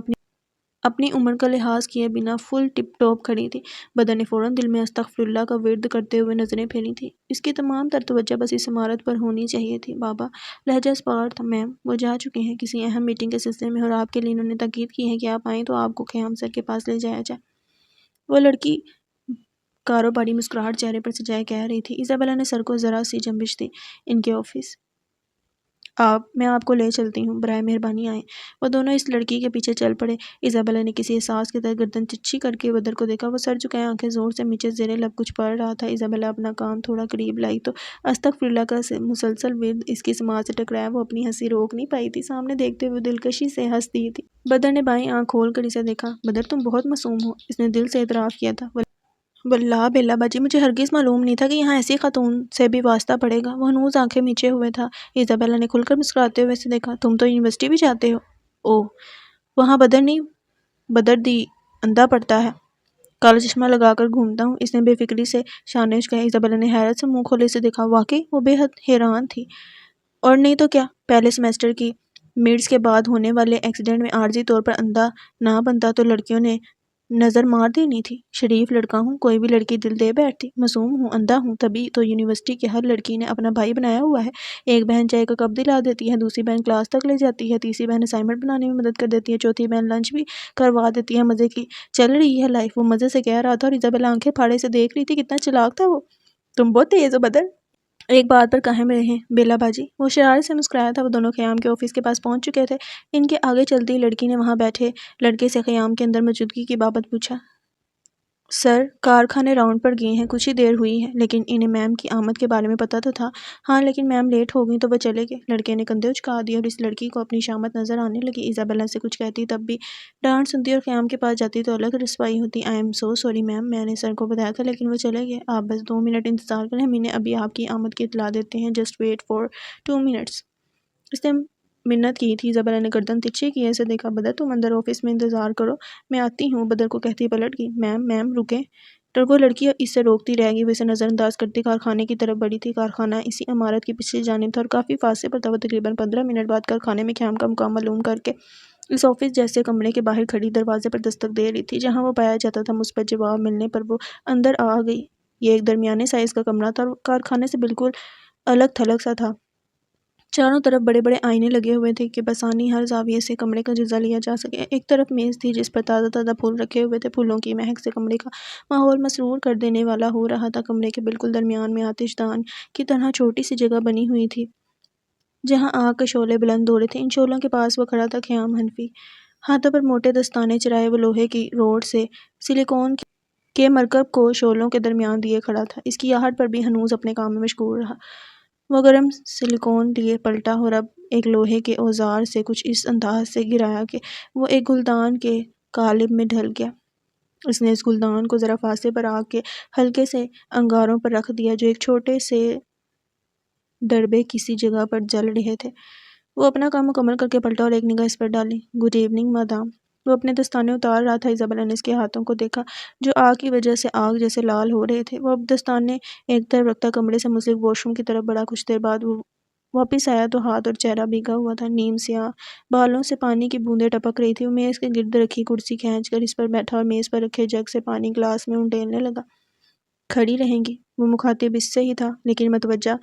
اپنی عمر کا لحاظ کیے بنا فل ٹپ ٹاپ کھڑی تھی۔ بدر نے فوراً دل میں استغفر اللہ کا ورد کرتے ہوئے نظریں پھیری تھیں۔ اس کی تمام تر توجہ بس اس عمارت پر ہونی چاہیے تھی۔ بابا لہجہ اسپاٹ تھا، میم وہ جا چکے ہیں کسی اہم میٹنگ کے سلسلے میں، اور آپ کے لیے انہوں نے تاکید کی ہے کہ آپ آئیں تو آپ کو خیام سر کے پاس لے جایا جائے۔ وہ لڑکی کاروباری مسکراہٹ چہرے پر سجائے کہہ رہی تھی۔ ایزابیلا نے سر کو ذرا سی جنبش دی۔ ان کے آفس میں آپ کو لے چلتی ہوں، برائے مہربانی آئیں۔ وہ دونوں اس لڑکی کے پیچھے چل پڑے۔ ایزابیلا نے کسی احساس کے تحت گردن ترچھی کر کے بدر کو دیکھا۔ وہ سر جھکائے آنکھیں زور سے میچے زیر لب کچھ پڑھ رہا تھا۔ ایزابیلا اپنا کان تھوڑا قریب لائی تو استغفر اللہ کا مسلسل ورد اس کی سماعت سے ٹکرایا۔ وہ اپنی ہنسی روک نہیں پائی تھی، سامنے دیکھتے ہوئے دلکشی سے ہنس دی تھی۔ بدر نے بائیں آنکھ کھول کر اسے دیکھا۔ بدر تم بہت معصوم ہو، اس نے دل سے اعتراف کیا تھا۔ واللہ بیلہ بازی، مجھے ہرگز معلوم نہیں تھا کہ یہاں ایسی خاتون سے بھی واسطہ پڑے گا۔ وہ ہنوز آنکھیں میچے ہوئے تھا۔ ایزابیلا نے کھل کر مسکراتے ہوئے اسے دیکھا۔ تم تو یونیورسٹی بھی جاتے ہو؟ اوہ، وہاں بدر نہیں، بدر دی اندھا پڑتا ہے، کالا چشمہ لگا کر گھومتا ہوں، اس نے بے فکری سے شانے اچکائے۔ ایزابیلا نے حیرت سے منہ کھولے اسے دیکھا۔ واقعی؟ وہ بے حد حیران تھی۔ اور نہیں تو کیا، پہلے سیمسٹر کی میڈس کے بعد ہونے والے ایکسیڈنٹ میں عارضی طور پر اندھا نہ بنتا تو لڑکیوں نے نظر مار دینی تھی۔ شریف لڑکا ہوں، کوئی بھی لڑکی دل دے بیٹھتی۔ معصوم ہوں، اندھا ہوں، تبھی تو یونیورسٹی کی ہر لڑکی نے اپنا بھائی بنایا ہوا ہے۔ ایک بہن چائے کا کپ دلا دیتی ہے، دوسری بہن کلاس تک لے جاتی ہے، تیسری بہن اسائنمنٹ بنانے میں مدد کر دیتی ہے، چوتھی بہن لنچ بھی کروا دیتی ہے۔ مزے کی چل رہی ہے لائف، وہ مزے سے کہہ رہا تھا اور ایزابیلا آنکھیں پھاڑے سے دیکھ رہی تھی۔ کتنا چلاک تھا وہ۔ تم بہت تیز ہو بدر، ایک بات پر قائم رہیں بیلہ بازی۔ وہ شرارت سے مسکرایا تھا۔ وہ دونوں خیام کے آفس کے پاس پہنچ چکے تھے۔ ان کے آگے چلتی ہی لڑکی نے وہاں بیٹھے لڑکے سے خیام کے اندر موجودگی کی بابت پوچھا۔ سر کارخانے راؤنڈ پر گئے ہیں، کچھ ہی دیر ہوئی ہے، لیکن انہیں میم کی آمد کے بارے میں پتہ تو تھا۔ ہاں لیکن میم لیٹ ہو گئیں تو وہ چلے گئے۔ لڑکے نے کندھے اچکا دیے اور اس لڑکی کو اپنی شامت نظر آنے لگی۔ ایزابیلا سے کچھ کہتی تب بھی ڈانٹ سنتی اور خیام کے پاس جاتی تو الگ رسوائی ہوتی۔ I am so sorry ma'am, میں نے سر کو بتایا تھا لیکن وہ چلے گئے۔ آپ بس 2 منٹ انتظار کریں، ہم انہیں ابھی آپ کی آمد کی اطلاع دیتے ہیں۔ Just wait for 2 minutes. اس نے منت کی تھی۔ ایزابیلا نے گردن ترچھی کیے اسے دیکھا۔ بدر تم اندر آفس میں انتظار کرو، میں آتی ہوں، بدر کو کہتی پلٹ گئی۔ میم رکیں، وہ لڑکی اس سے روکتی رہ گئی، وہ اسے نظر انداز کرتی کارخانے کی طرف بڑھی تھی۔ کارخانہ اسی عمارت کی پچھلی جانب تھا اور کافی فاصلے پر تھا۔ وہ تقریباً 15 منٹ بعد کارخانے میں قیام کا مقام معلوم کر کے اس آفس جیسے کمرے کے باہر کھڑی دروازے پر دستک دے رہی تھی، جہاں وہ پایا جاتا تھا۔ مثبت جواب ملنے پر وہ اندر آ گئی۔ یہ ایک درمیانے سائز کا کمرہ تھا اور کارخانے سے بالکل الگ تھلگ سا تھا۔ چاروں طرف بڑے بڑے آئینے لگے ہوئے تھے کہ بآسانی ہر زاویے سے کمرے کا جائزہ لیا جا سکے۔ ایک طرف میز تھی جس پر تازہ تازہ پھول رکھے ہوئے تھے۔ پھولوں کی مہک سے کمرے کا ماحول مسرور کر دینے والا ہو رہا تھا۔ کمرے کے بالکل درمیان میں آتش دان کی طرح چھوٹی سی جگہ بنی ہوئی تھی جہاں آگ کے شعلے بلند ہو رہے تھے۔ ان شعلوں کے پاس وہ کھڑا تھا خیام حنفی، ہاتھوں پر موٹے دستانے چرائے وہ لوہے کی روڈ سے سلیکون کے مرکب کو شعلوں کے درمیان لیے کھڑا تھا۔ اس کی آہٹ پر بھی ہنوز اپنے کام میں مشغول رہا۔ وہ گرم سلیکون لیے پلٹا اور اب ایک لوہے کے اوزار سے کچھ اس انداز سے گرایا کہ وہ ایک گلدان کے قالب میں ڈھل گیا۔ اس نے اس گلدان کو ذرا فاصلے پر آگ کے ہلکے سے انگاروں پر رکھ دیا جو ایک چھوٹے سے ڈربے کسی جگہ پر جل رہے تھے۔ وہ اپنا کام مکمل کر کے پلٹا اور ایک نگاہ اس پر ڈالی۔ Good evening madam. وہ اپنے دستانے اتار رہا تھا۔ ایزابیلا نے اس کے ہاتھوں کو دیکھا جو آگ کی وجہ سے آگ جیسے لال ہو رہے تھے۔ وہ اب دستانے ایک طرف رکھتا کمرے سے منسلک واش روم کی طرف بڑھا۔ کچھ دیر بعد وہ واپس آیا تو ہاتھ اور چہرہ بھیگا ہوا تھا۔ نیم سیاہ بالوں سے پانی کی بوندیں ٹپک رہی تھیں۔ وہ میز کے گرد رکھی کرسی کھینچ کر اس پر بیٹھا اور میز پر رکھے جگ سے پانی گلاس میں انڈیلنے لگا۔ کھڑی رہیں گی؟ وہ مخاطب اس سے ہی تھا لیکن متوجہ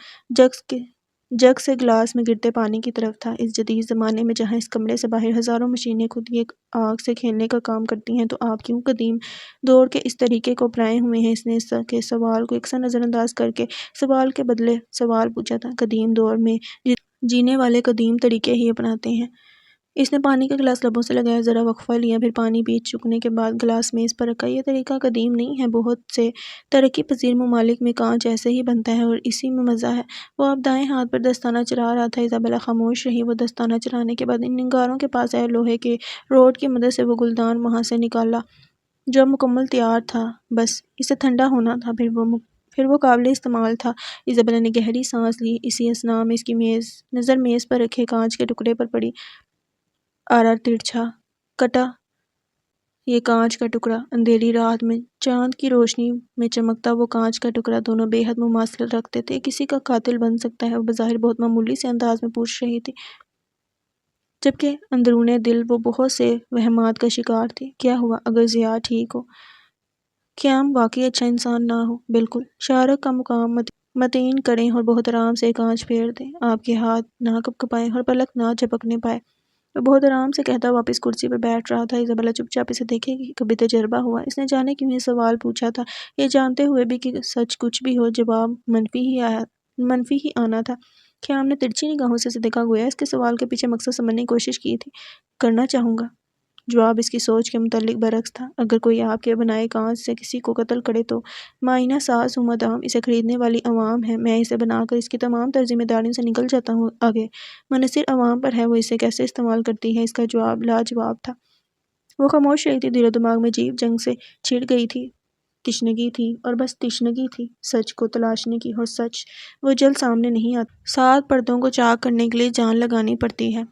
جگ سے گلاس میں گرتے پانی کی طرف تھا۔ اس جدید زمانے میں جہاں اس کمرے سے باہر ہزاروں مشینیں خود ہی ایک آگ سے کھیلنے کا کام کرتی ہیں تو آپ کیوں قدیم دور کے اس طریقے کو اپنائے ہوئے ہیں؟ اس نے کے سوال کو یکساں نظر انداز کر کے سوال کے بدلے سوال پوچھا تھا۔ قدیم دور میں جینے والے قدیم طریقے ہی اپناتے ہیں۔ اس نے پانی کا گلاس لبوں سے لگایا، ذرا وقفہ لیا، پھر پانی پی چکنے کے بعد گلاس میز پر رکھا۔ یہ طریقہ قدیم نہیں ہے، بہت سے ترقی پذیر ممالک میں کانچ ایسے ہی بنتا ہے اور اسی میں مزہ ہے۔ وہ اب دائیں ہاتھ پر دستانہ چلا رہا تھا۔ ایزابیلا خاموش رہی۔ وہ دستانہ چلانے کے بعد ان انگاروں کے پاس آیا، لوہے کے روڈ کی مدد سے وہ گلدان وہاں سے نکالا جو اب مکمل تیار تھا، بس اسے ٹھنڈا ہونا تھا، پھر وہ قابل استعمال تھا۔ ایزابیلا نے گہری سانس لی۔ اسی اثناء میں اس کی نظر میز پر رکھے کانچ کے ٹکڑے پر پڑی۔ آرا ترچھا کٹا یہ کانچ کا ٹکڑا، اندھیری رات میں چاند کی روشنی میں چمکتا وہ کانچ کا ٹکڑا، دونوں بے حد مماثلت رکھتے تھے۔ کسی کا قاتل بن سکتا ہے؟ وہ بظاہر بہت معمولی سے انداز میں پوچھ رہی تھی، جبکہ اندرون دل وہ بہت سے وہمات کا شکار تھی۔ کیا ہوا اگر ضیاء ٹھیک ہو؟ قیام واقعی اچھا انسان نہ ہو؟ بالکل۔ شارک کا مقام متعین کریں اور بہت آرام سے کانچ پھیر دیں۔ آپ کے ہاتھ نہ کپکپائیں اور پلک نہ جھپکنے پائے۔ وہ بہت آرام سے کہتا واپس کرسی پر بیٹھ رہا تھا۔ ایزابیلا چپ چاپ اسے دیکھے گی۔ کبھی تجربہ ہوا؟ اس نے جانے کیوں یہ سوال پوچھا تھا، یہ جانتے ہوئے بھی کہ سچ کچھ بھی ہو جواب منفی ہی آنا تھا۔ قیام نے ترچھی نگاہوں سے اسے دیکھا، گویا اس کے سوال کے پیچھے مقصد سمجھنے کی کوشش کی تھی۔ کرنا چاہوں گا۔ جواب اس کی سوچ کے متعلق برعکس تھا۔ اگر کوئی آپ کے بنائے کانچ سے کسی کو قتل کرے تو معائنہ ساز ہوں مدام، اسے خریدنے والی عوام ہے، میں اسے بنا کر اس کی تمام تر ذمہ داریوں سے نکل جاتا ہوں۔ آگے منحصر عوام پر ہے وہ اسے کیسے استعمال کرتی ہے۔ اس کا جواب لاجواب تھا۔ وہ خاموش رہی تھی۔ دل و دماغ میں عجیب جنگ سے چھڑ گئی تھی۔ تشنگی تھی اور بس تشنگی تھی سچ کو تلاشنے کی، اور سچ وہ جلد سامنے نہیں آتا۔ 7 پردوں کو چاک کرنے کے لیے جان لگانی پڑتی ہے۔